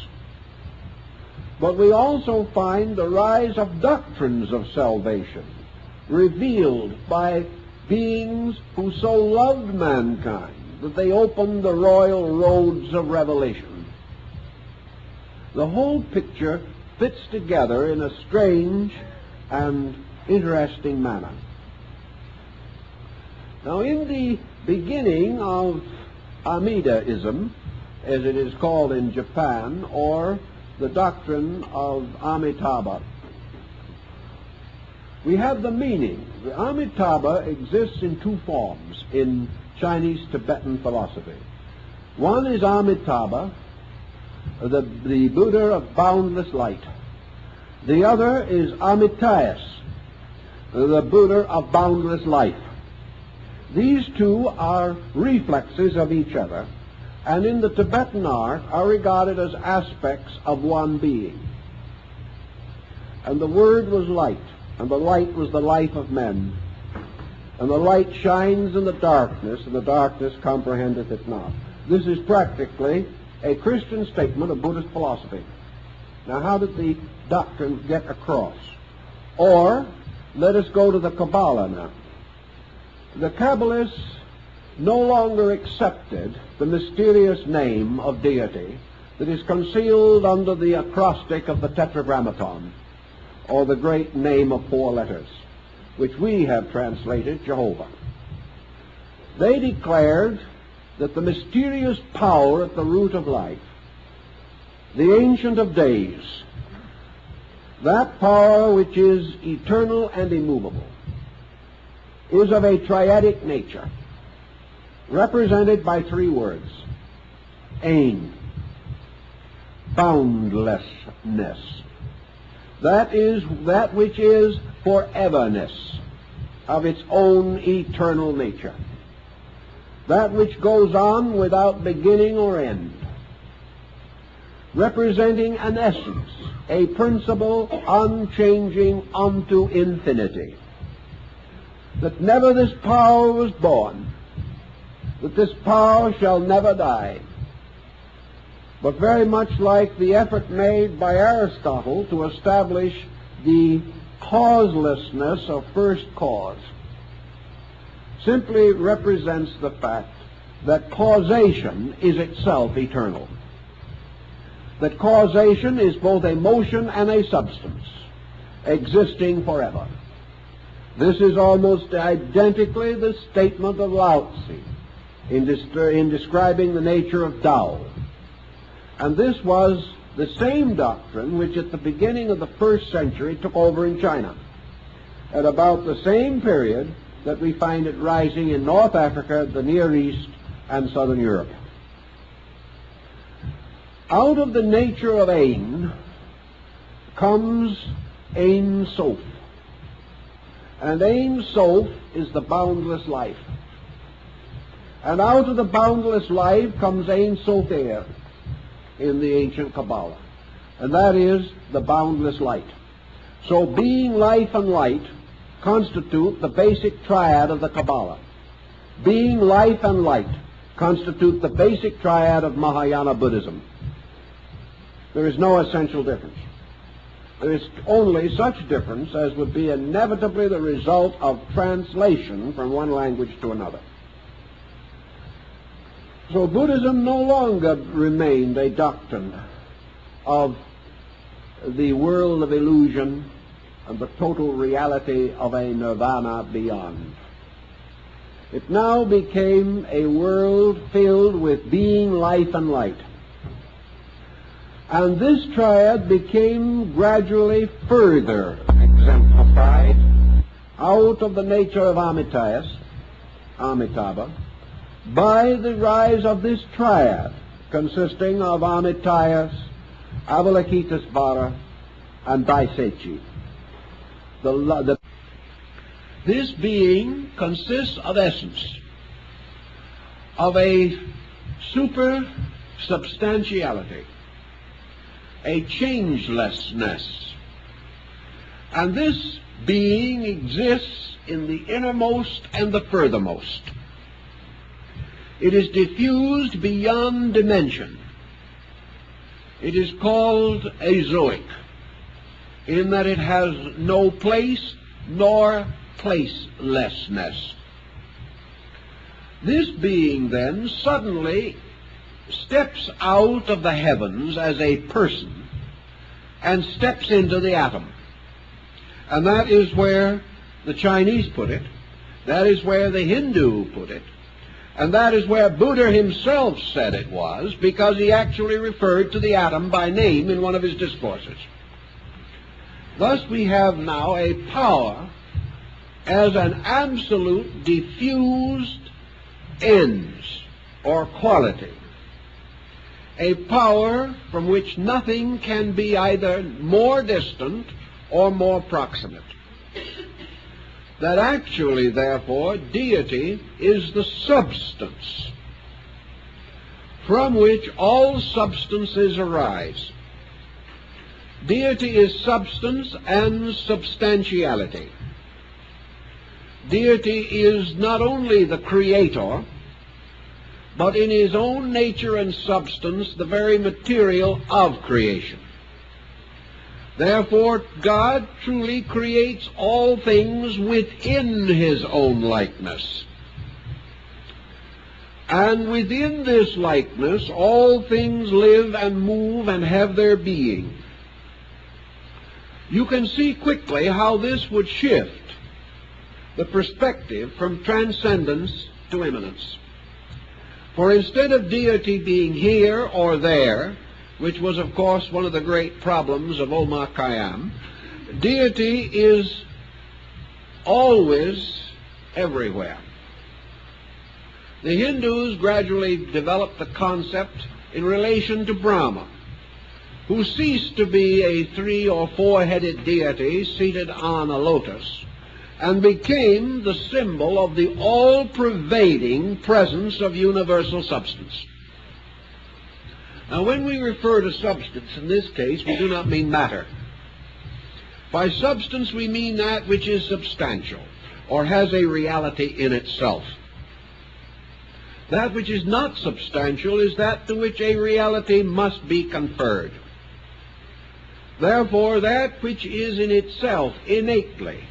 but we also find the rise of doctrines of salvation revealed by beings who so loved mankind that they opened the royal roads of revelation. the whole picture fits together in a strange and interesting manner. Now, in the beginning of Amidaism, as it is called in Japan, or the doctrine of Amitabha, we have the meaning. The Amitabha exists in two forms in Chinese Tibetan philosophy. One is Amitabha, the Buddha of boundless light. The other is Amitayas, the Buddha of boundless life. These two are reflexes of each other, and in the Tibetan art are regarded as aspects of one being. And the Word was light, and the light was the life of men. And the light shines in the darkness, and the darkness comprehendeth it not. This is practically a Christian statement of Buddhist philosophy. Now, how did the doctrine get across? Or, let us go to the Kabbalah now. The Kabbalists no longer accepted the mysterious name of deity that is concealed under the acrostic of the Tetragrammaton, or the great name of four letters, which we have translated Jehovah. They declared that the mysterious power at the root of life, the Ancient of Days, that power which is eternal and immovable, is of a triadic nature, represented by three words: Ein, boundlessness. That is that which is foreverness of its own eternal nature. That which goes on without beginning or end, representing an essence, a principle unchanging unto infinity. That never this power was born, that this power shall never die. But very much like the effort made by Aristotle to establish the causelessness of first cause, simply represents the fact that causation is itself eternal. That causation is both a motion and a substance, existing forever. This is almost identically the statement of Lao Tzu in describing the nature of Tao. And this was the same doctrine which at the beginning of the first century took over in China, at about the same period that we find it rising in North Africa, the Near East, and Southern Europe. Out of the nature of Ein comes Ein Sof. And Ein Sof is the boundless life. And out of the boundless life comes Ein Sofer in the ancient Kabbalah. And that is the boundless light. So being, life, and light constitute the basic triad of the Kabbalah. Being, life, and light constitute the basic triad of Mahayana Buddhism. There is no essential difference. There is only such difference as would be inevitably the result of translation from one language to another. So Buddhism no longer remained a doctrine of the world of illusion and the total reality of a nirvana beyond. It now became a world filled with being, life, and light. And this triad became gradually further exemplified out of the nature of Amitabha, by the rise of this triad consisting of Amitayas, Avalokitesvara, and Daisechi. This being consists of essence, of a supersubstantiality, a changelessness. And this being exists in the innermost and the furthermost. It is diffused beyond dimension. It is called azoic, in that it has no place nor placelessness. This being then suddenly steps out of the heavens as a person and steps into the atom. And that is where the Chinese put it. That is where the Hindu put it. And that is where Buddha himself said it was, because he actually referred to the atom by name in one of his discourses. Thus we have now a power as an absolute diffused ens, or quality. A power from which nothing can be either more distant or more proximate. That actually, therefore, deity is the substance from which all substances arise. Deity is substance and substantiality. Deity is not only the creator, but in his own nature and substance, the very material of creation. Therefore, God truly creates all things within his own likeness. And within this likeness, all things live and move and have their being. You can see quickly how this would shift the perspective from transcendence to immanence. For instead of deity being here or there, which was, of course, one of the great problems of Omar Khayyam, deity is always everywhere. The Hindus gradually developed the concept in relation to Brahma, who ceased to be a 3- or 4-headed deity seated on a lotus, and became the symbol of the all-pervading presence of universal substance. Now, when we refer to substance in this case, we do not mean matter. By substance, we mean that which is substantial, or has a reality in itself. That which is not substantial is that to which a reality must be conferred. Therefore, that which is in itself innately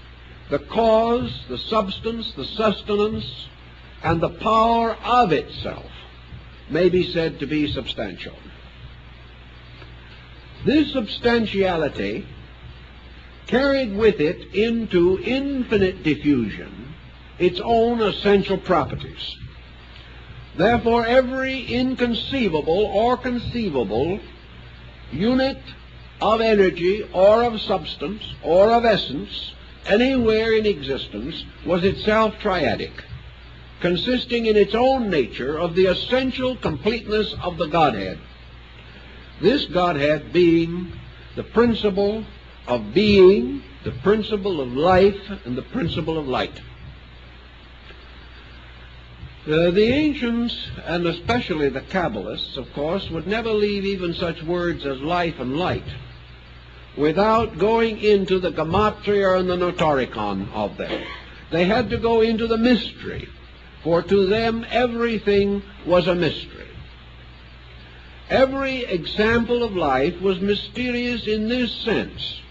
the cause, the substance, the sustenance, and the power of itself may be said to be substantial. This substantiality carried with it into infinite diffusion its own essential properties. Therefore, every inconceivable or conceivable unit of energy or of substance or of essence anywhere in existence was itself triadic, consisting in its own nature of the essential completeness of the Godhead. This Godhead being the principle of being, the principle of life, and the principle of light. The ancients, and especially the Kabbalists, of course, would never leave even such words as life and light without going into the gematria and the notoricon of them. They had to go into the mystery, for to them everything was a mystery. Every example of life was mysterious in this sense,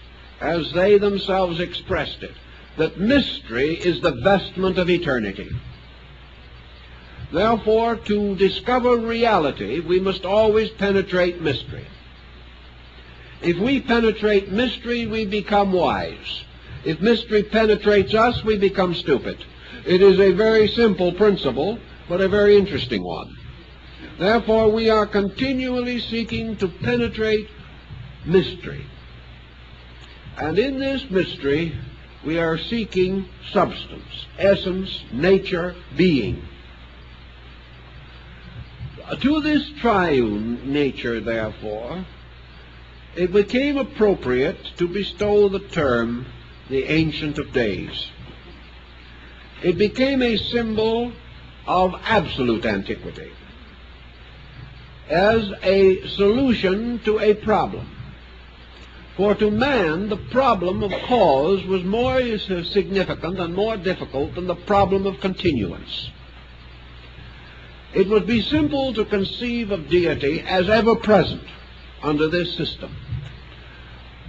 as they themselves expressed it, that mystery is the vestment of eternity. Therefore, to discover reality, we must always penetrate mystery. If we penetrate mystery, we become wise. If mystery penetrates us, we become stupid. It is a very simple principle, but a very interesting one. Therefore, we are continually seeking to penetrate mystery. And in this mystery, we are seeking substance, essence, nature, being. To this triune nature, therefore, it became appropriate to bestow the term the Ancient of Days. It became a symbol of absolute antiquity, as a solution to a problem. For to man, the problem of cause was more significant and more difficult than the problem of continuance. It would be simple to conceive of deity as ever present under this system,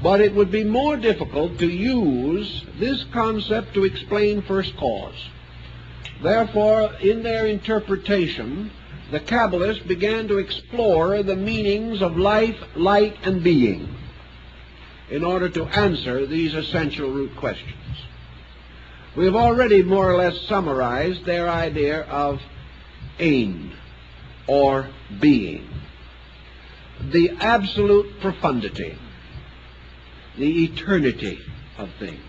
but it would be more difficult to use this concept to explain first cause. Therefore, in their interpretation, the Kabbalists began to explore the meanings of life, light, and being. in order to answer these essential root questions. We have already more or less summarized their idea of ein, or being, the absolute profundity, the eternity of things.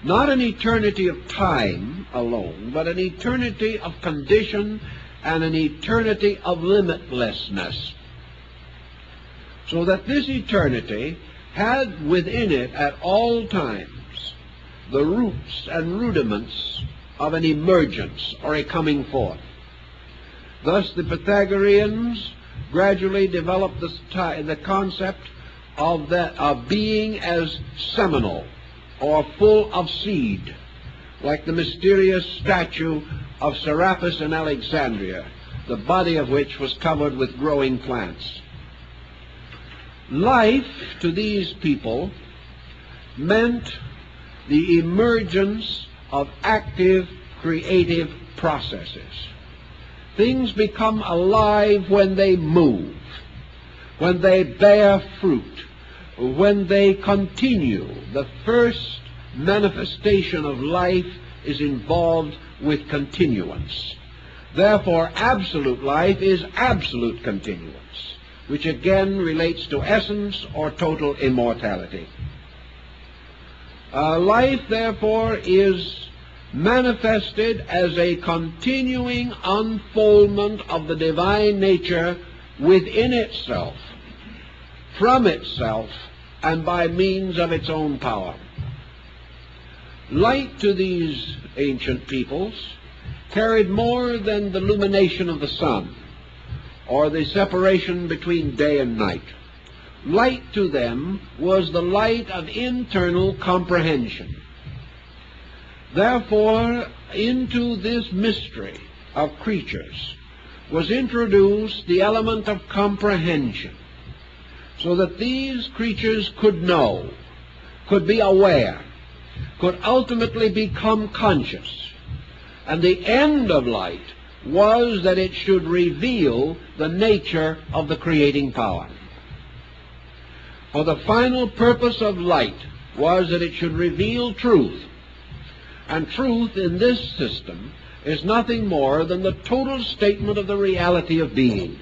Not an eternity of time alone, but an eternity of condition and an eternity of limitlessness. So that this eternity had within it at all times the roots and rudiments of an emergence or a coming forth. Thus the Pythagoreans gradually developed the concept of being as seminal or full of seed, like the mysterious statue of Serapis in Alexandria, the body of which was covered with growing plants. Life to these people meant the emergence of active, creative processes. Things become alive when they move, when they bear fruit, when they continue. The first manifestation of life is involved with continuance. Therefore, absolute life is absolute continuance, which again relates to essence or total immortality. Life, therefore, is manifested as a continuing unfoldment of the divine nature within itself, from itself, and by means of its own power. Light to these ancient peoples carried more than the illumination of the sun, or the separation between day and night. Light to them was the light of internal comprehension. Therefore, into this mystery of creatures was introduced the element of comprehension, so that these creatures could know, could be aware, could ultimately become conscious. And the end of light was that it should reveal the nature of the creating power. For the final purpose of light was that it should reveal truth. And truth in this system is nothing more than the total statement of the reality of being.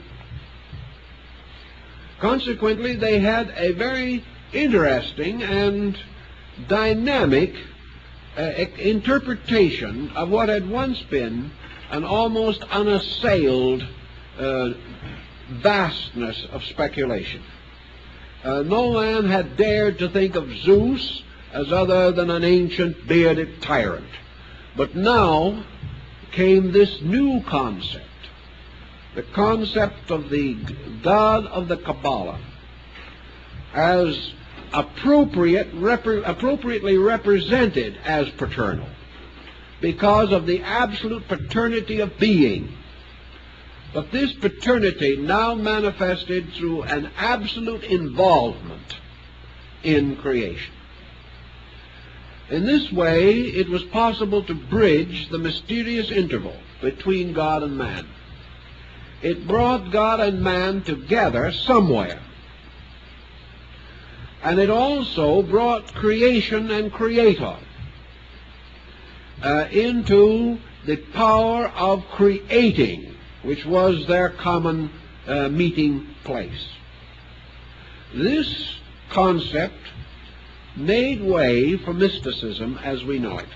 Consequently, they had a very interesting and dynamic interpretation of what had once been an almost unassailed vastness of speculation. No man had dared to think of Zeus as other than an ancient bearded tyrant. But now came this new concept, the concept of the God of the Kabbalah, as appropriately represented as paternal, because of the absolute paternity of being. But this paternity now manifested through an absolute involvement in creation. In this way, it was possible to bridge the mysterious interval between God and man. It brought God and man together somewhere. And it also brought creation and creator into the power of creating, which was their common meeting place. This concept made way for mysticism as we know it.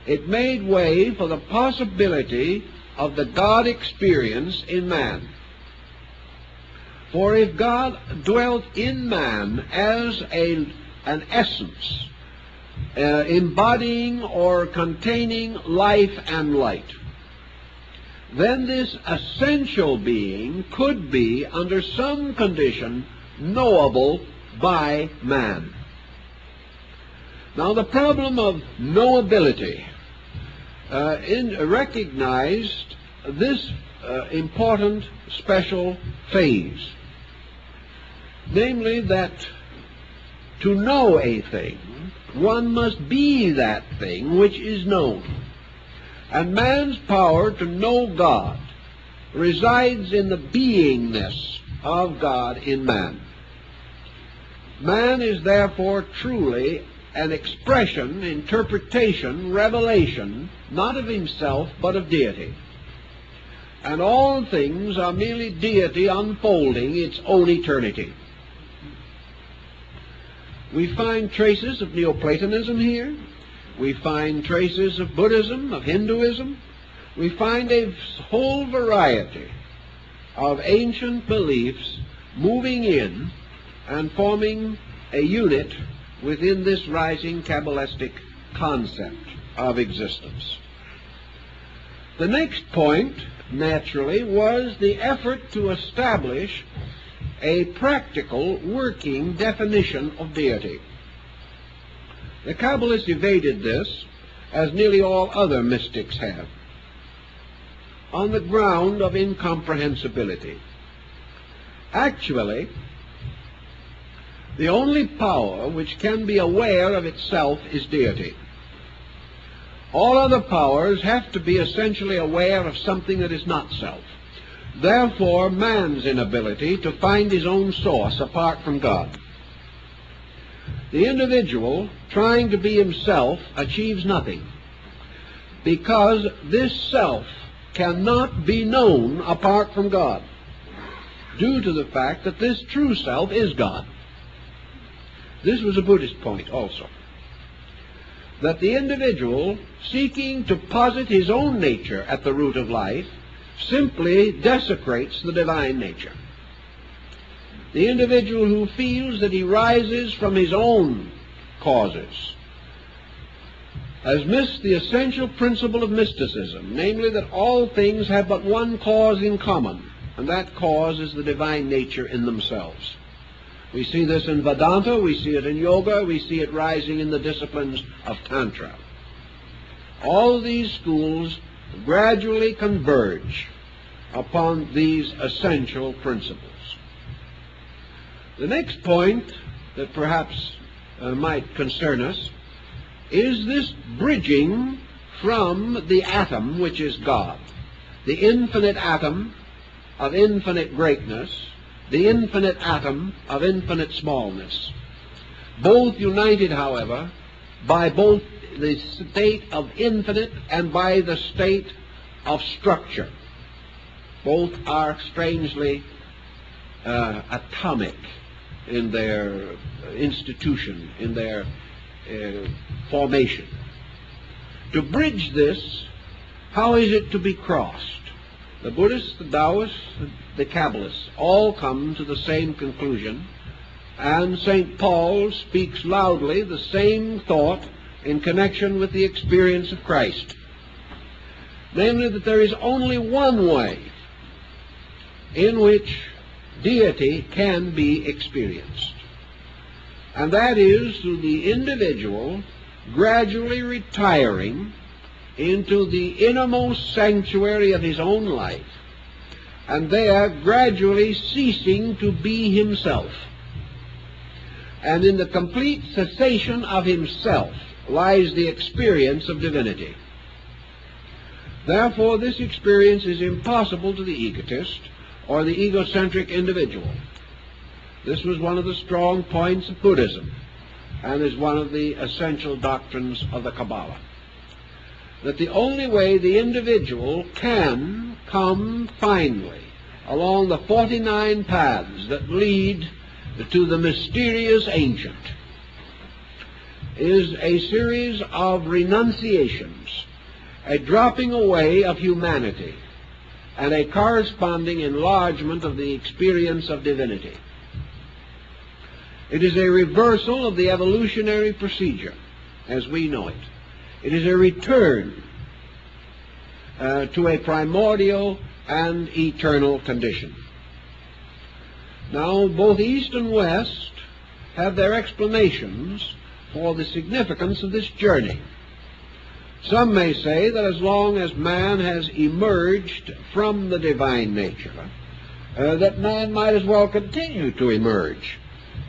It made way for the possibility of the God experience in man. For if God dwelt in man as an essence, embodying or containing life and light, then this essential being could be, under some condition, knowable by man. Now, the problem of knowability recognized this important special phase, namely that to know a thing, one must be that thing which is known. And man's power to know God resides in the beingness of God in man. Man is therefore truly an expression, interpretation, revelation, not of himself, but of deity. And all things are merely deity unfolding its own eternity. We find traces of Neoplatonism here. We find traces of Buddhism, of Hinduism. We find a whole variety of ancient beliefs moving in and forming a unit within this rising Kabbalistic concept of existence. The next point, naturally, was the effort to establish a practical working definition of deity. The Kabbalists evaded this, as nearly all other mystics have, on the ground of incomprehensibility. Actually, the only power which can be aware of itself is deity. All other powers have to be essentially aware of something that is not self. Therefore, man's inability to find his own source apart from God. The individual, trying to be himself, achieves nothing, because this self cannot be known apart from God, due to the fact that this true self is God. This was a Buddhist point also, that the individual, seeking to posit his own nature at the root of life, simply desecrates the divine nature. The individual who feels that he rises from his own causes has missed the essential principle of mysticism, namely that all things have but one cause in common, and that cause is the divine nature in themselves. We see this in Vedanta, we see it in yoga, we see it rising in the disciplines of Tantra. All these schools gradually converge upon these essential principles. The next point that perhaps might concern us is this bridging from the atom, which is God, the infinite atom of infinite greatness, the infinite atom of infinite smallness, both united, however, by both the state of infinite and by the state of structure. Both are strangely atomic in their institution, in their formation. To bridge this, how is it to be crossed? The Buddhists, the Taoists, the Kabbalists all come to the same conclusion, and St. Paul speaks loudly the same thought in connection with the experience of Christ. Namely, that there is only one way in which deity can be experienced, and that is through the individual gradually retiring into the innermost sanctuary of his own life, and there gradually ceasing to be himself. And in the complete cessation of himself lies the experience of divinity. Therefore, this experience is impossible to the egotist or the egocentric individual. This was one of the strong points of Buddhism, and is one of the essential doctrines of the Kabbalah. That the only way the individual can come finally along the 49 paths that lead to the mysterious ancient is a series of renunciations, a dropping away of humanity, and a corresponding enlargement of the experience of divinity. It is a reversal of the evolutionary procedure as we know it. It is a return to a primordial and eternal condition. Now, both East and West have their explanations for the significance of this journey. Some may say that as long as man has emerged from the divine nature, that man might as well continue to emerge,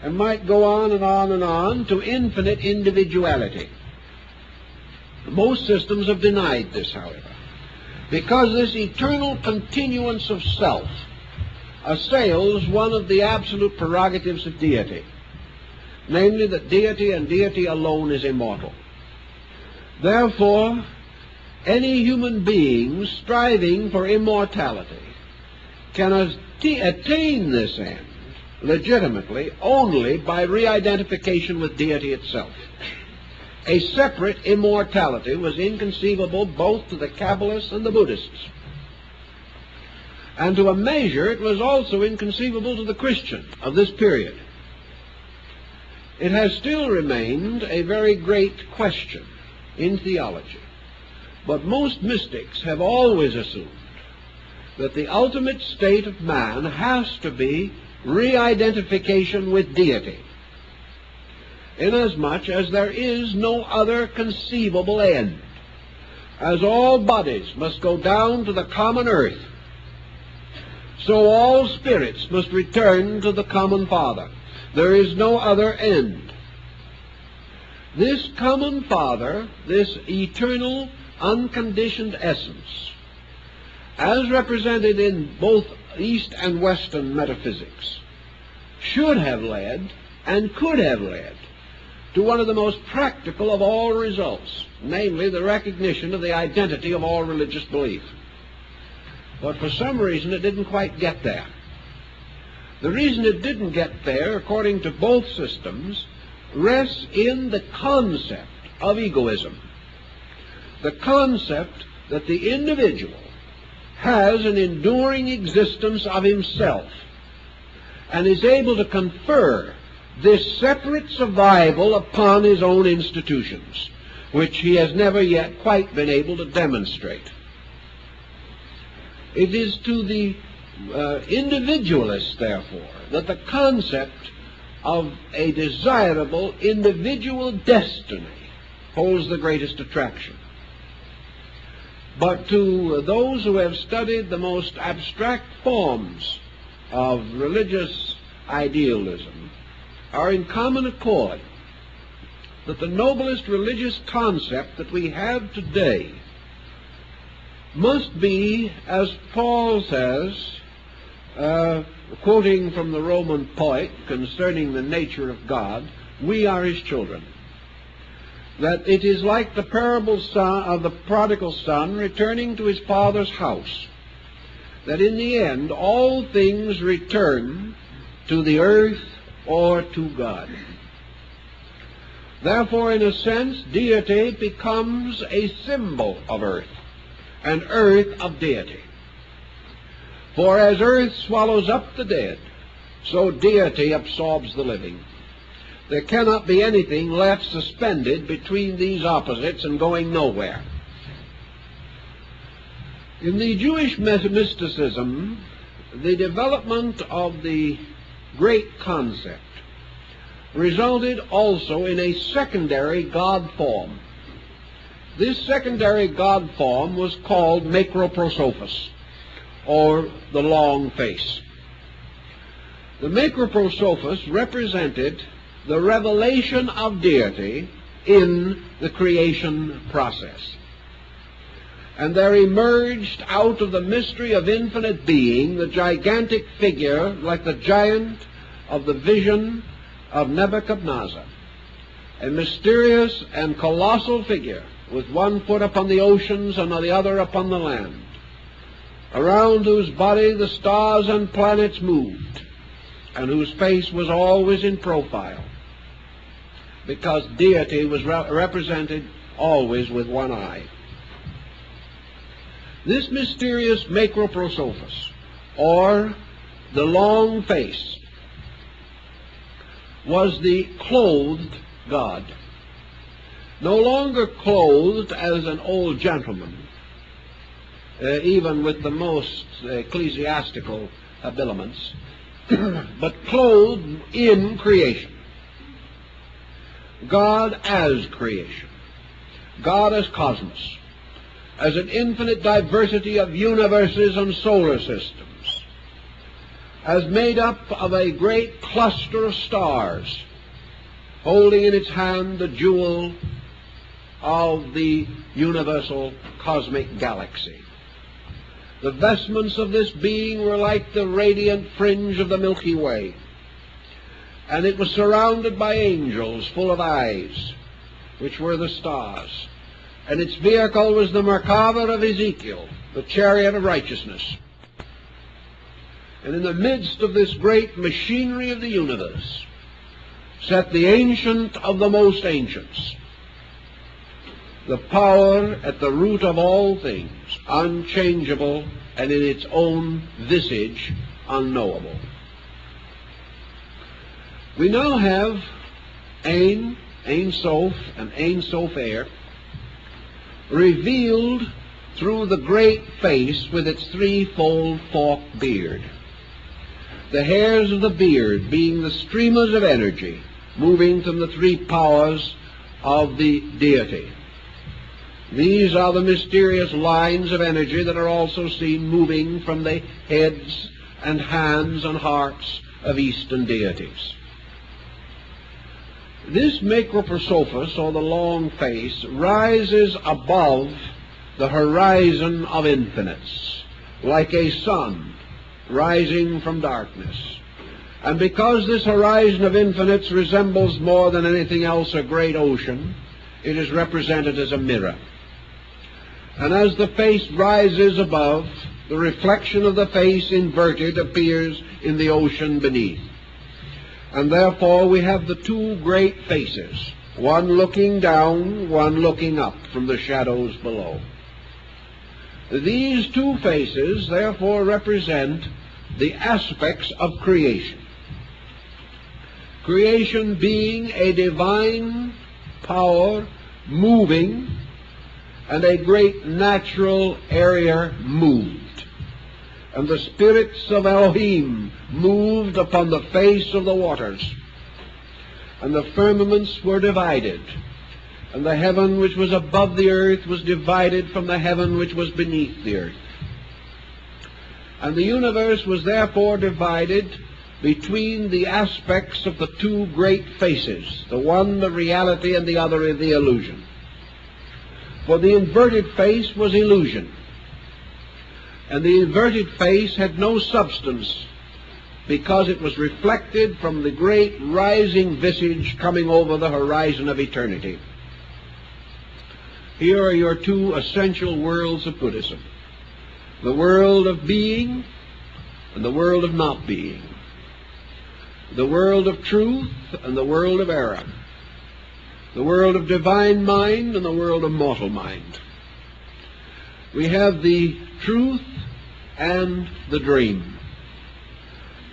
and might go on and on and on to infinite individuality. Most systems have denied this, however, because this eternal continuance of self assails one of the absolute prerogatives of deity. namely that deity and deity alone is immortal. Therefore, any human being striving for immortality can attain this end legitimately only by re-identification with deity itself. A separate immortality was inconceivable both to the Kabbalists and the Buddhists. And to a measure it was also inconceivable to the Christian of this period. It has still remained a very great question in theology, but most mystics have always assumed that the ultimate state of man has to be re-identification with deity, inasmuch as there is no other conceivable end. As all bodies must go down to the common earth, so all spirits must return to the common Father. There is no other end. This common Father, this eternal, unconditioned essence, as represented in both East and Western metaphysics, should have led and could have led to one of the most practical of all results, namely the recognition of the identity of all religious belief. But for some reason it didn't quite get there. The reason it didn't get there, according to both systems, rests in the concept of egoism. The concept that the individual has an enduring existence of himself and is able to confer this separate survival upon his own institutions, which he has never yet quite been able to demonstrate. It is to the individualist, therefore, that the concept of a desirable individual destiny holds the greatest attraction. But to those who have studied the most abstract forms of religious idealism are in common accord that the noblest religious concept that we have today must be, as Paul says, quoting from the Roman poet concerning the nature of God, we are his children. That it is like the parable of the prodigal son returning to his father's house, that in the end all things return to the earth or to God. Therefore, in a sense, deity becomes a symbol of earth, and earth of deity. For as earth swallows up the dead, so deity absorbs the living. There cannot be anything left suspended between these opposites and going nowhere. In the Jewish mysticism, the development of the great concept resulted also in a secondary God form. This secondary God form was called macroprosophos, or the long face. The macroprosophos represented the revelation of deity in the creation process. And there emerged out of the mystery of infinite being the gigantic figure, like the giant of the vision of Nebuchadnezzar, a mysterious and colossal figure with one foot upon the oceans and the other upon the land, around whose body the stars and planets moved, and whose face was always in profile, because deity was represented always with one eye. This mysterious macroprosophos, or the long face, was the clothed God, no longer clothed as an old gentleman, even with the most ecclesiastical habiliments, but clothed in creation. God as creation, God as cosmos, as an infinite diversity of universes and solar systems, as made up of a great cluster of stars, holding in its hand the jewel of the universal cosmic galaxy. The vestments of this being were like the radiant fringe of the Milky Way, and it was surrounded by angels full of eyes, which were the stars. And its vehicle was the Merkava of Ezekiel, the chariot of righteousness. And in the midst of this great machinery of the universe sat the ancient of the most ancients, the power at the root of all things, unchangeable and in its own visage unknowable. We now have Ein, Ein Sof, and Ein Sofer revealed through the great face with its threefold forked beard. The hairs of the beard being the streamers of energy moving from the three powers of the deity. These are the mysterious lines of energy that are also seen moving from the heads and hands and hearts of Eastern deities. This Macroprosophus, or the long face, rises above the horizon of infinites, like a sun rising from darkness. And because this horizon of infinites resembles more than anything else a great ocean, it is represented as a mirror. And as the face rises above, the reflection of the face inverted appears in the ocean beneath. And therefore we have the two great faces, one looking down, one looking up from the shadows below. These two faces therefore represent the aspects of creation. Creation being a divine power moving, and a great natural area moved. And the spirits of Elohim moved upon the face of the waters. And the firmaments were divided. And the heaven which was above the earth was divided from the heaven which was beneath the earth. And the universe was therefore divided between the aspects of the two great faces, the one the reality and the other the illusion. For the inverted face was illusion, and the inverted face had no substance, because it was reflected from the great rising visage coming over the horizon of eternity. Here are your two essential worlds of Buddhism: the world of being and the world of not being, the world of truth and the world of error, the world of divine mind and the world of mortal mind. We have the truth and the dream,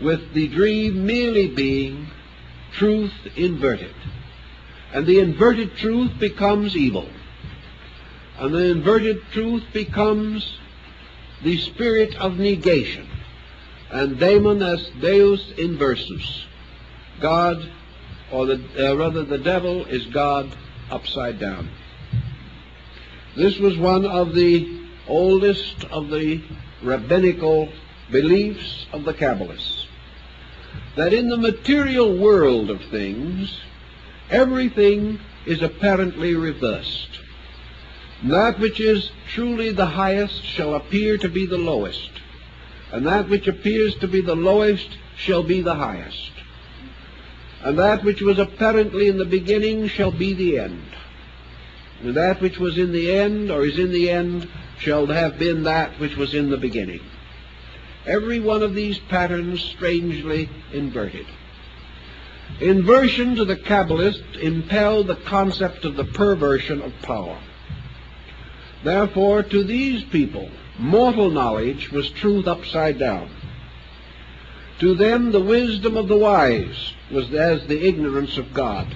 with the dream merely being truth inverted. And the inverted truth becomes evil. And the inverted truth becomes the spirit of negation. And daemon as deus inversus. God, or the devil is God upside down. This was one of the oldest of the rabbinical beliefs of the Kabbalists, that in the material world of things, everything is apparently reversed. That which is truly the highest shall appear to be the lowest, and that which appears to be the lowest shall be the highest. And that which was apparently in the beginning shall be the end. And that which was in the end, or is in the end, shall have been that which was in the beginning. Every one of these patterns strangely inverted. Inversion to the Kabbalists impelled the concept of the perversion of power. Therefore, to these people, mortal knowledge was truth upside down. To them, the wisdom of the wise was as the ignorance of God.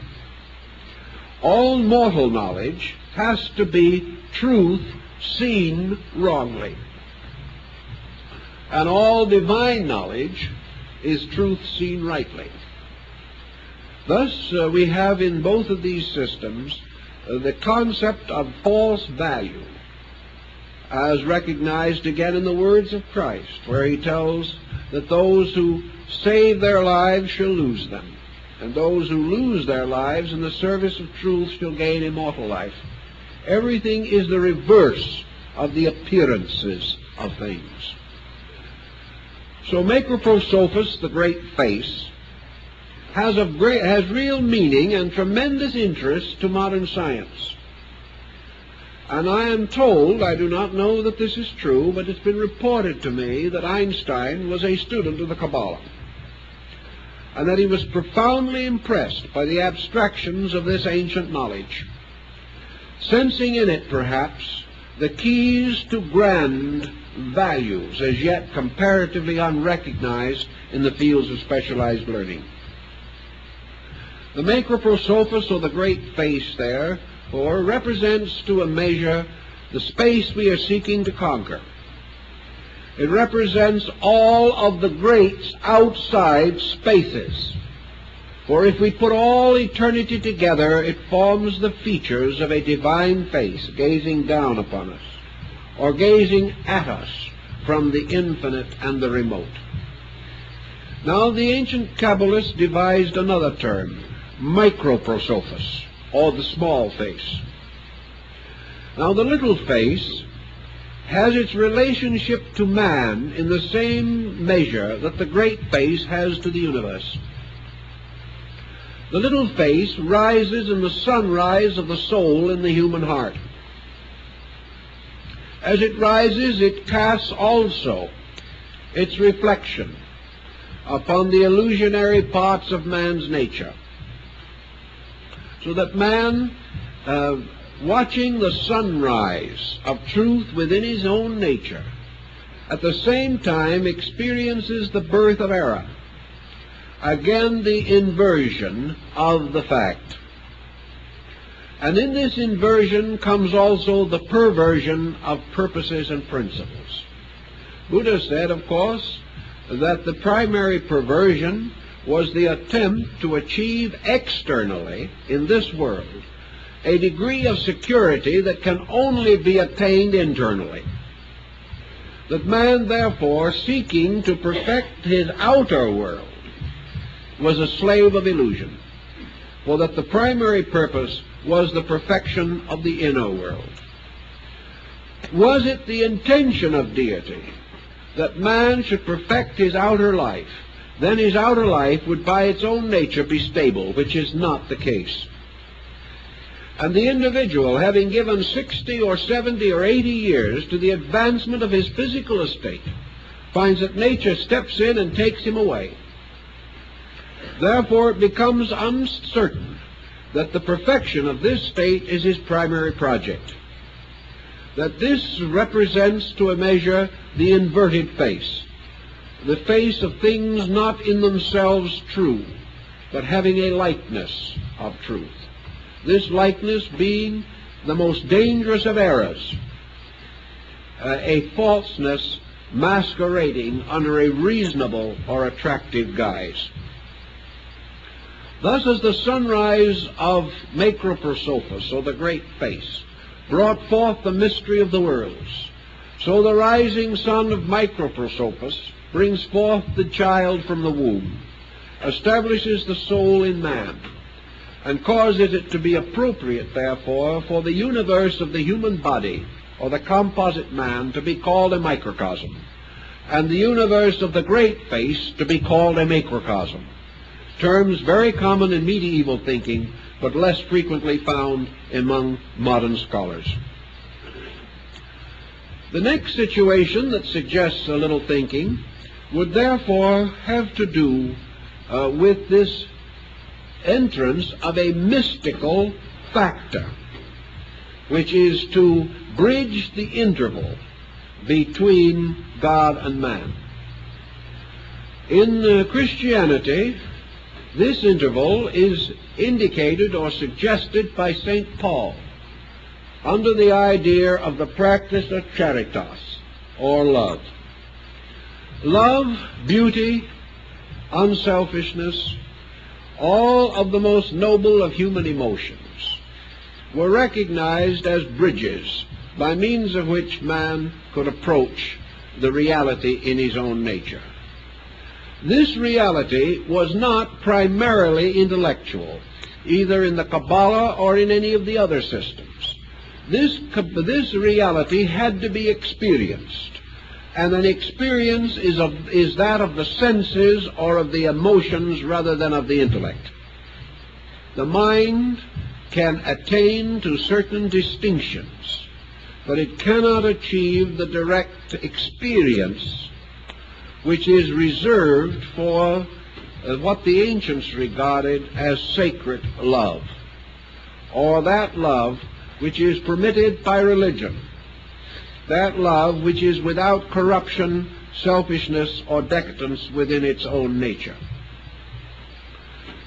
All mortal knowledge has to be truth seen wrongly. And all divine knowledge is truth seen rightly. Thus, we have in both of these systems the concept of false value, as recognized again in the words of Christ, where he tells that those who save their lives shall lose them, and those who lose their lives in the service of truth shall gain immortal life. Everything is the reverse of the appearances of things. So Macroprosophus, the great face, has real meaning and tremendous interest to modern science. And I am told, I do not know that this is true, but it's been reported to me that Einstein was a student of the Kabbalah, and that he was profoundly impressed by the abstractions of this ancient knowledge, sensing in it, perhaps, the keys to grand values as yet comparatively unrecognized in the fields of specialized learning. The macroprosophos, or the great face there, represents to a measure the space we are seeking to conquer. It represents all of the greats outside spaces. For if we put all eternity together, it forms the features of a divine face gazing down upon us, or gazing at us from the infinite and the remote. Now the ancient Kabbalists devised another term, microprosophos, or the small face. Now the little face has its relationship to man in the same measure that the great face has to the universe. The little face rises in the sunrise of the soul in the human heart. As it rises, it casts also its reflection upon the illusionary parts of man's nature, so that man, watching the sunrise of truth within his own nature, at the same time experiences the birth of error, again the inversion of the fact. And in this inversion comes also the perversion of purposes and principles. Buddha said, of course, that the primary perversion was the attempt to achieve externally in this world a degree of security that can only be attained internally. That man, therefore, seeking to perfect his outer world, was a slave of illusion, for that the primary purpose was the perfection of the inner world. Was it the intention of deity that man should perfect his outer life, then his outer life would by its own nature be stable, which is not the case. And the individual, having given 60 or 70 or 80 years to the advancement of his physical estate, finds that nature steps in and takes him away. Therefore it becomes uncertain that the perfection of this state is his primary project. That this represents to a measure the inverted face, the face of things not in themselves true, but having a likeness of truth. This likeness being the most dangerous of errors, a falseness masquerading under a reasonable or attractive guise. Thus as the sunrise of macroprosophos, or the great face, brought forth the mystery of the worlds, so the rising sun of microprosophos brings forth the child from the womb, establishes the soul in man, and causes it to be appropriate, therefore, for the universe of the human body, or the composite man, to be called a microcosm, and the universe of the great face to be called a macrocosm. Terms very common in medieval thinking, but less frequently found among modern scholars. The next situation that suggests a little thinking would therefore have to do with this entrance of a mystical factor, which is to bridge the interval between God and man. In Christianity, this interval is indicated or suggested by St. Paul under the idea of the practice of charitas, or love. Love, beauty, unselfishness, all of the most noble of human emotions, were recognized as bridges by means of which man could approach the reality in his own nature. This reality was not primarily intellectual, either in the Kabbalah or in any of the other systems. This reality had to be experienced, and an experience is that of the senses or of the emotions rather than of the intellect. The mind can attain to certain distinctions, but it cannot achieve the direct experience which is reserved for what the ancients regarded as sacred love, or that love which is permitted by religion, that love which is without corruption, selfishness, or decadence within its own nature.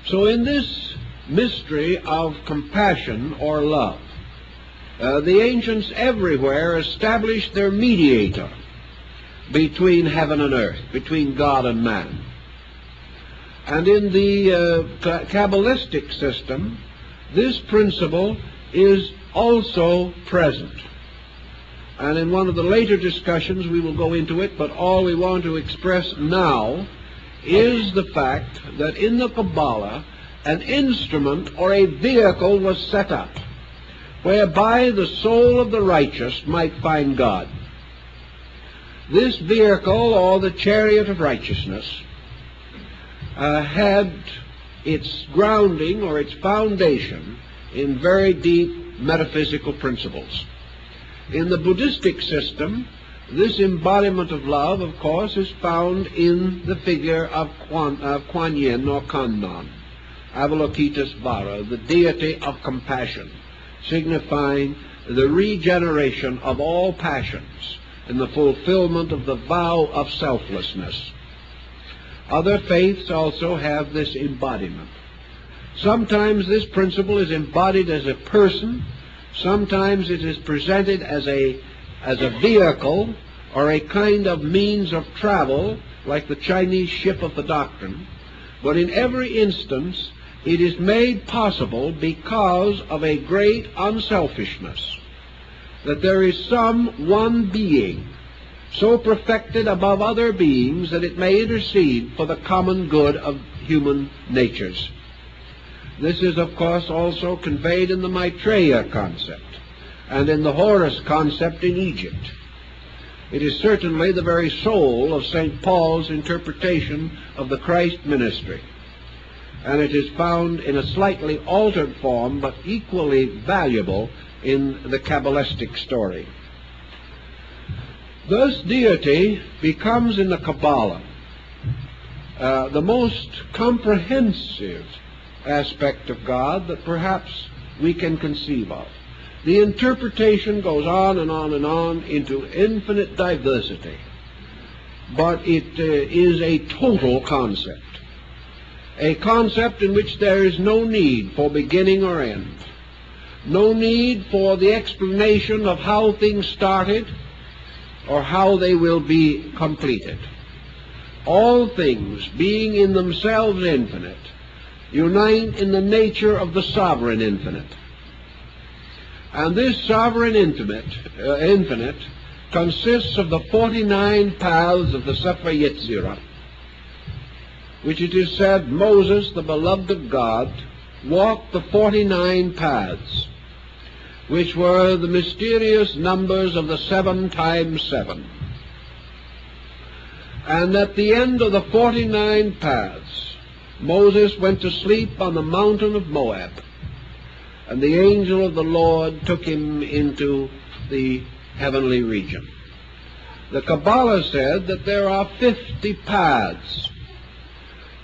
So in this mystery of compassion or love, the ancients everywhere established their mediator between heaven and earth, between God and man. And in the Kabbalistic system, this principle is also present. And in one of the later discussions we will go into it, but all we want to express now is the fact that in the Kabbalah an instrument or a vehicle was set up whereby the soul of the righteous might find God. This vehicle, or the chariot of righteousness, had its grounding or its foundation in very deep metaphysical principles. In the Buddhistic system, this embodiment of love, of course, is found in the figure of Kuan Yin or Kannon, Avalokitesvara, the deity of compassion, signifying the regeneration of all passions and the fulfillment of the vow of selflessness. Other faiths also have this embodiment. Sometimes this principle is embodied as a person, sometimes it is presented as a vehicle or a kind of means of travel, like the Chinese ship of the doctrine, but in every instance it is made possible because of a great unselfishness, that there is some one being so perfected above other beings that it may intercede for the common good of human natures. This is, of course, also conveyed in the Maitreya concept and in the Horus concept in Egypt. It is certainly the very soul of St. Paul's interpretation of the Christ ministry, and it is found in a slightly altered form, but equally valuable in the Kabbalistic story. Thus, deity becomes in the Kabbalah the most comprehensive aspect of God that perhaps we can conceive of. The interpretation goes on and on and on into infinite diversity, but it is a total concept, a concept in which there is no need for beginning or end, no need for the explanation of how things started or how they will be completed. All things, being in themselves infinite, unite in the nature of the sovereign infinite. And this sovereign infinite consists of the 49 paths of the Sefer Yetzirah, which it is said Moses, the beloved of God, walked the 49 paths, which were the mysterious numbers of the 7 times 7. And at the end of the 49 paths, Moses went to sleep on the mountain of Moab, and the angel of the Lord took him into the heavenly region. The Kabbalah said that there are 50 paths.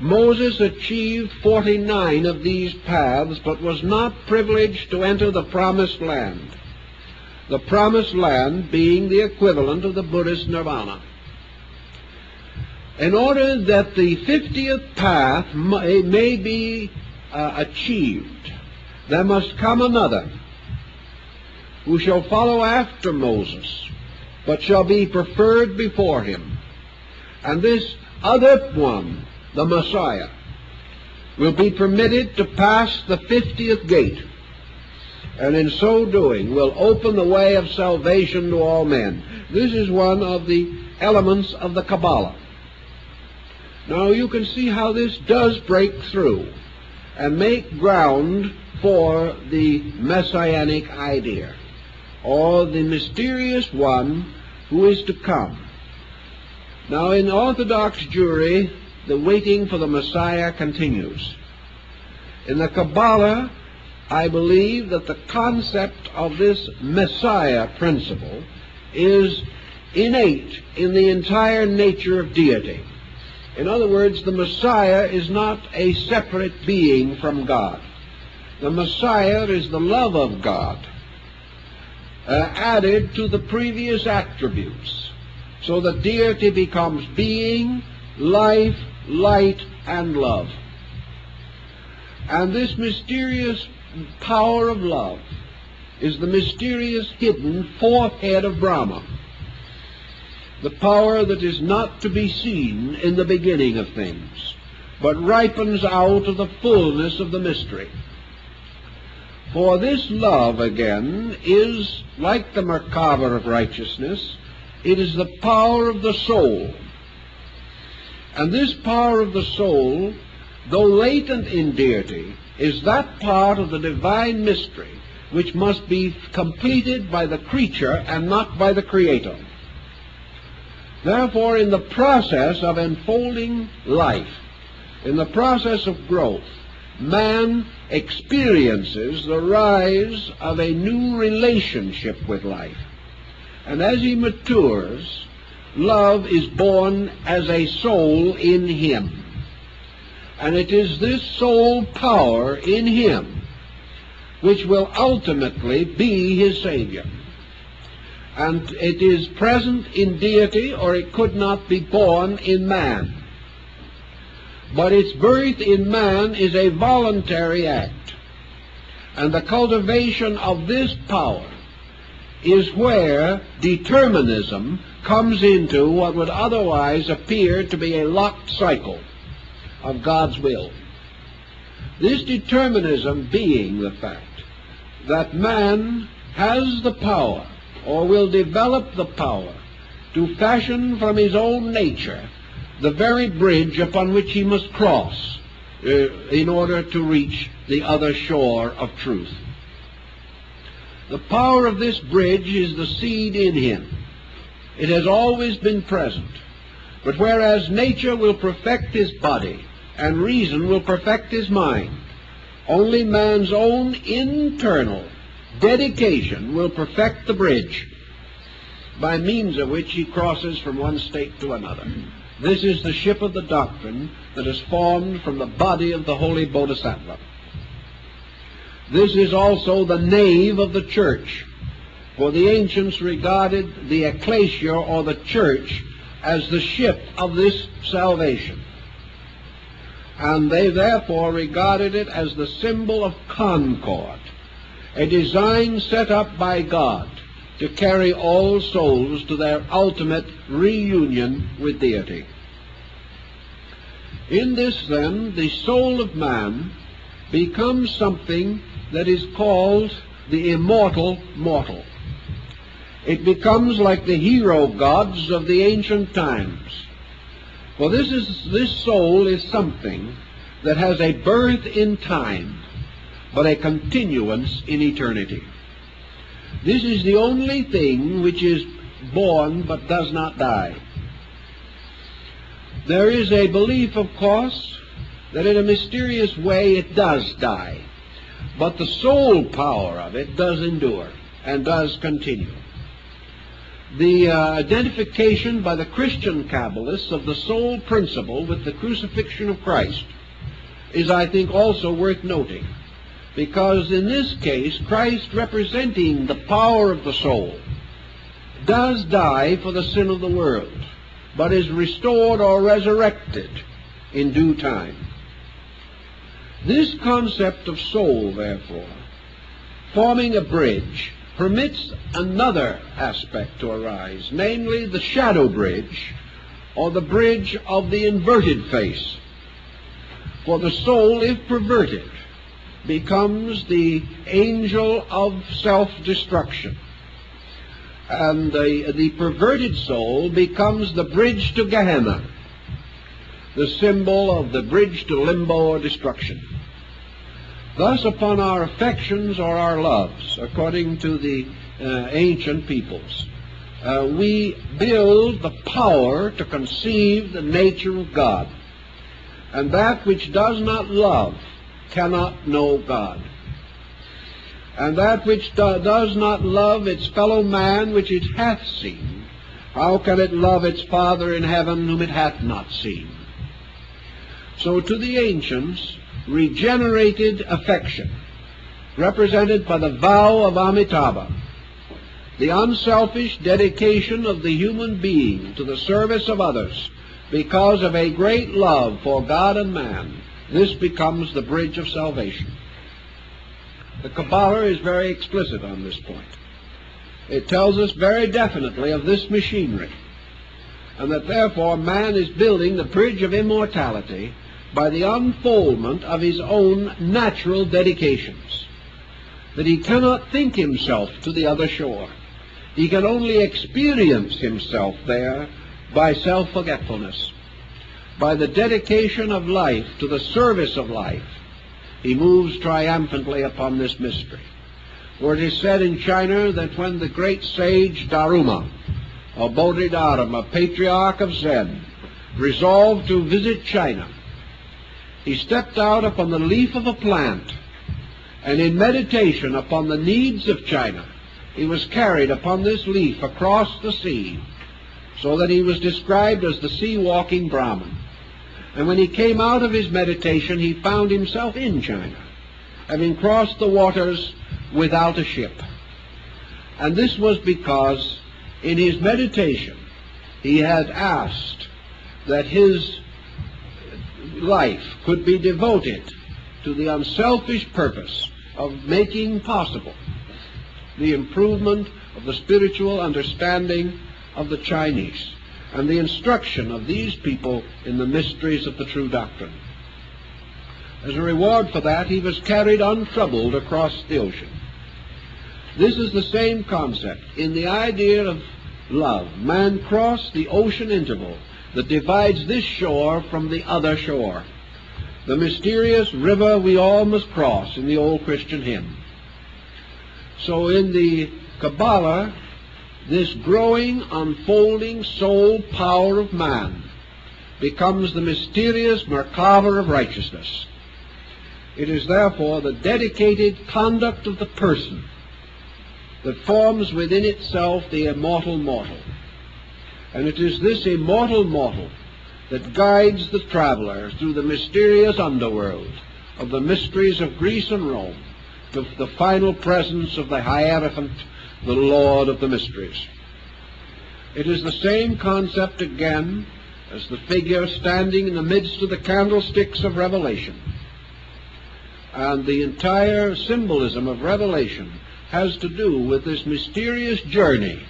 Moses achieved 49 of these paths, but was not privileged to enter the Promised Land, the Promised Land being the equivalent of the Buddhist nirvana. In order that the 50th path may be achieved, there must come another who shall follow after Moses, but shall be preferred before him. And this other one, the Messiah, will be permitted to pass the 50th gate, and in so doing will open the way of salvation to all men. This is one of the elements of the Kabbalah. Now you can see how this does break through and make ground for the messianic idea, or the mysterious one who is to come, Now, in Orthodox Jewry, the waiting for the Messiah continues. In the Kabbalah, I believe that the concept of this Messiah principle is innate in the entire nature of deity. In other words, the Messiah is not a separate being from God. The Messiah is the love of God added to the previous attributes, so that deity becomes being, life, light, and love. And this mysterious power of love is the mysterious hidden fourth head of Brahma, the power that is not to be seen in the beginning of things, but ripens out of the fullness of the mystery. For this love, again, is like the Merkaba of righteousness. It is the power of the soul. And this power of the soul, though latent in deity, is that part of the divine mystery which must be completed by the creature and not by the creator. Therefore, in the process of enfolding life, in the process of growth, man experiences the rise of a new relationship with life. And as he matures, love is born as a soul in him. And it is this soul power in him which will ultimately be his Savior. And it is present in deity, or it could not be born in man. But its birth in man is a voluntary act. And the cultivation of this power is where determinism comes into what would otherwise appear to be a locked cycle of God's will. This determinism being the fact that man has the power, or will develop the power, to fashion from his own nature the very bridge upon which he must cross in order to reach the other shore of truth. The power of this bridge is the seed in him. It has always been present. But whereas nature will perfect his body and reason will perfect his mind, only man's own internal dedication will perfect the bridge, by means of which he crosses from one state to another. This is the ship of the doctrine that is formed from the body of the holy Bodhisattva. This is also the nave of the church, for the ancients regarded the ecclesia, or the church, as the ship of this salvation. And they therefore regarded it as the symbol of concord, a design set up by God to carry all souls to their ultimate reunion with deity. In this, then, the soul of man becomes something that is called the immortal mortal. It becomes like the hero gods of the ancient times. For this soul is something that has a birth in time, but a continuance in eternity. This is the only thing which is born but does not die. There is a belief, of course, that in a mysterious way it does die, but the soul power of it does endure and does continue. The identification by the Christian Kabbalists of the soul principle with the crucifixion of Christ is, I think, also worth noting, because in this case, Christ, representing the power of the soul, does die for the sin of the world, but is restored or resurrected in due time. This concept of soul, therefore, forming a bridge, permits another aspect to arise, namely the shadow bridge, or the bridge of the inverted face. For the soul, if perverted, becomes the angel of self-destruction. And the perverted soul becomes the bridge to Gehenna, the symbol of the bridge to limbo or destruction. Thus, upon our affections or our loves, according to the ancient peoples, we build the power to conceive the nature of God. And that which does not love cannot know God. And that which does not love its fellow man which it hath seen, how can it love its Father in heaven whom it hath not seen? So to the ancients, regenerated affection, represented by the vow of Amitabha, the unselfish dedication of the human being to the service of others because of a great love for God and man, this becomes the bridge of salvation. The Kabbalah is very explicit on this point. It tells us very definitely of this machinery, and that therefore man is building the bridge of immortality by the unfoldment of his own natural dedications, that he cannot think himself to the other shore. He can only experience himself there by self-forgetfulness. By the dedication of life to the service of life, he moves triumphantly upon this mystery. For it is said in China that when the great sage Daruma, or Bodhidharma, patriarch of Zen, resolved to visit China, he stepped out upon the leaf of a plant, and in meditation upon the needs of China, he was carried upon this leaf across the sea, so that he was described as the sea-walking Brahman. And when he came out of his meditation, he found himself in China, having crossed the waters without a ship. And this was because in his meditation he had asked that his life could be devoted to the unselfish purpose of making possible the improvement of the spiritual understanding of the Chinese and the instruction of these people in the mysteries of the true doctrine. As a reward for that, he was carried untroubled across the ocean. This is the same concept. In the idea of love, man crossed the ocean interval that divides this shore from the other shore, the mysterious river we all must cross in the old Christian hymn. So in the Kabbalah, this growing, unfolding soul power of man becomes the mysterious Merkava of righteousness. It is therefore the dedicated conduct of the person that forms within itself the immortal mortal. And it is this immortal mortal that guides the traveler through the mysterious underworld of the mysteries of Greece and Rome, to the final presence of the Hierophant, the Lord of the mysteries. It is the same concept again as the figure standing in the midst of the candlesticks of Revelation. And the entire symbolism of Revelation has to do with this mysterious journey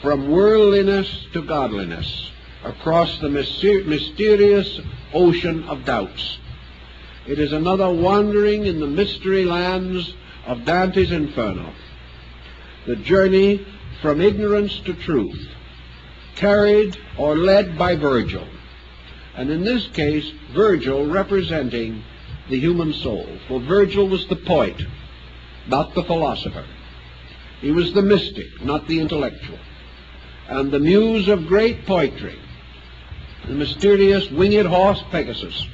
from worldliness to godliness across the mysterious ocean of doubts. It is another wandering in the mystery lands of Dante's Inferno, the journey from ignorance to truth, carried or led by Virgil, and in this case Virgil representing the human soul, for Virgil was the poet, not the philosopher. He was the mystic, not the intellectual. And the muse of great poetry, the mysterious winged horse Pegasus,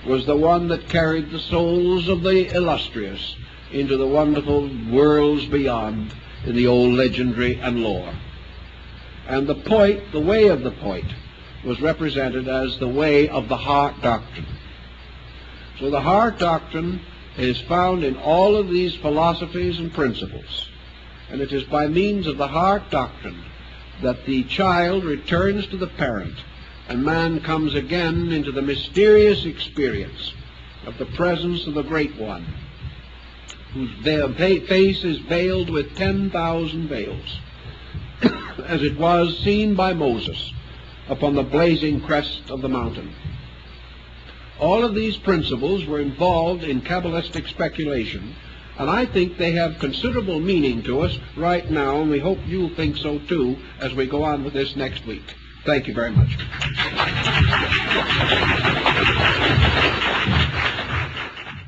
was the one that carried the souls of the illustrious into the wonderful worlds beyond in the old legendary and lore. And the poet, the way of the poet, was represented as the way of the heart doctrine. So the heart doctrine is found in all of these philosophies and principles. And it is by means of the heart doctrine that the child returns to the parent, and man comes again into the mysterious experience of the presence of the Great One, whose face is veiled with 10,000 veils, as it was seen by Moses upon the blazing crest of the mountain. All of these principles were involved in Kabbalistic speculation, and I think they have considerable meaning to us right now, and we hope you'll think so too as we go on with this next week. Thank you very much.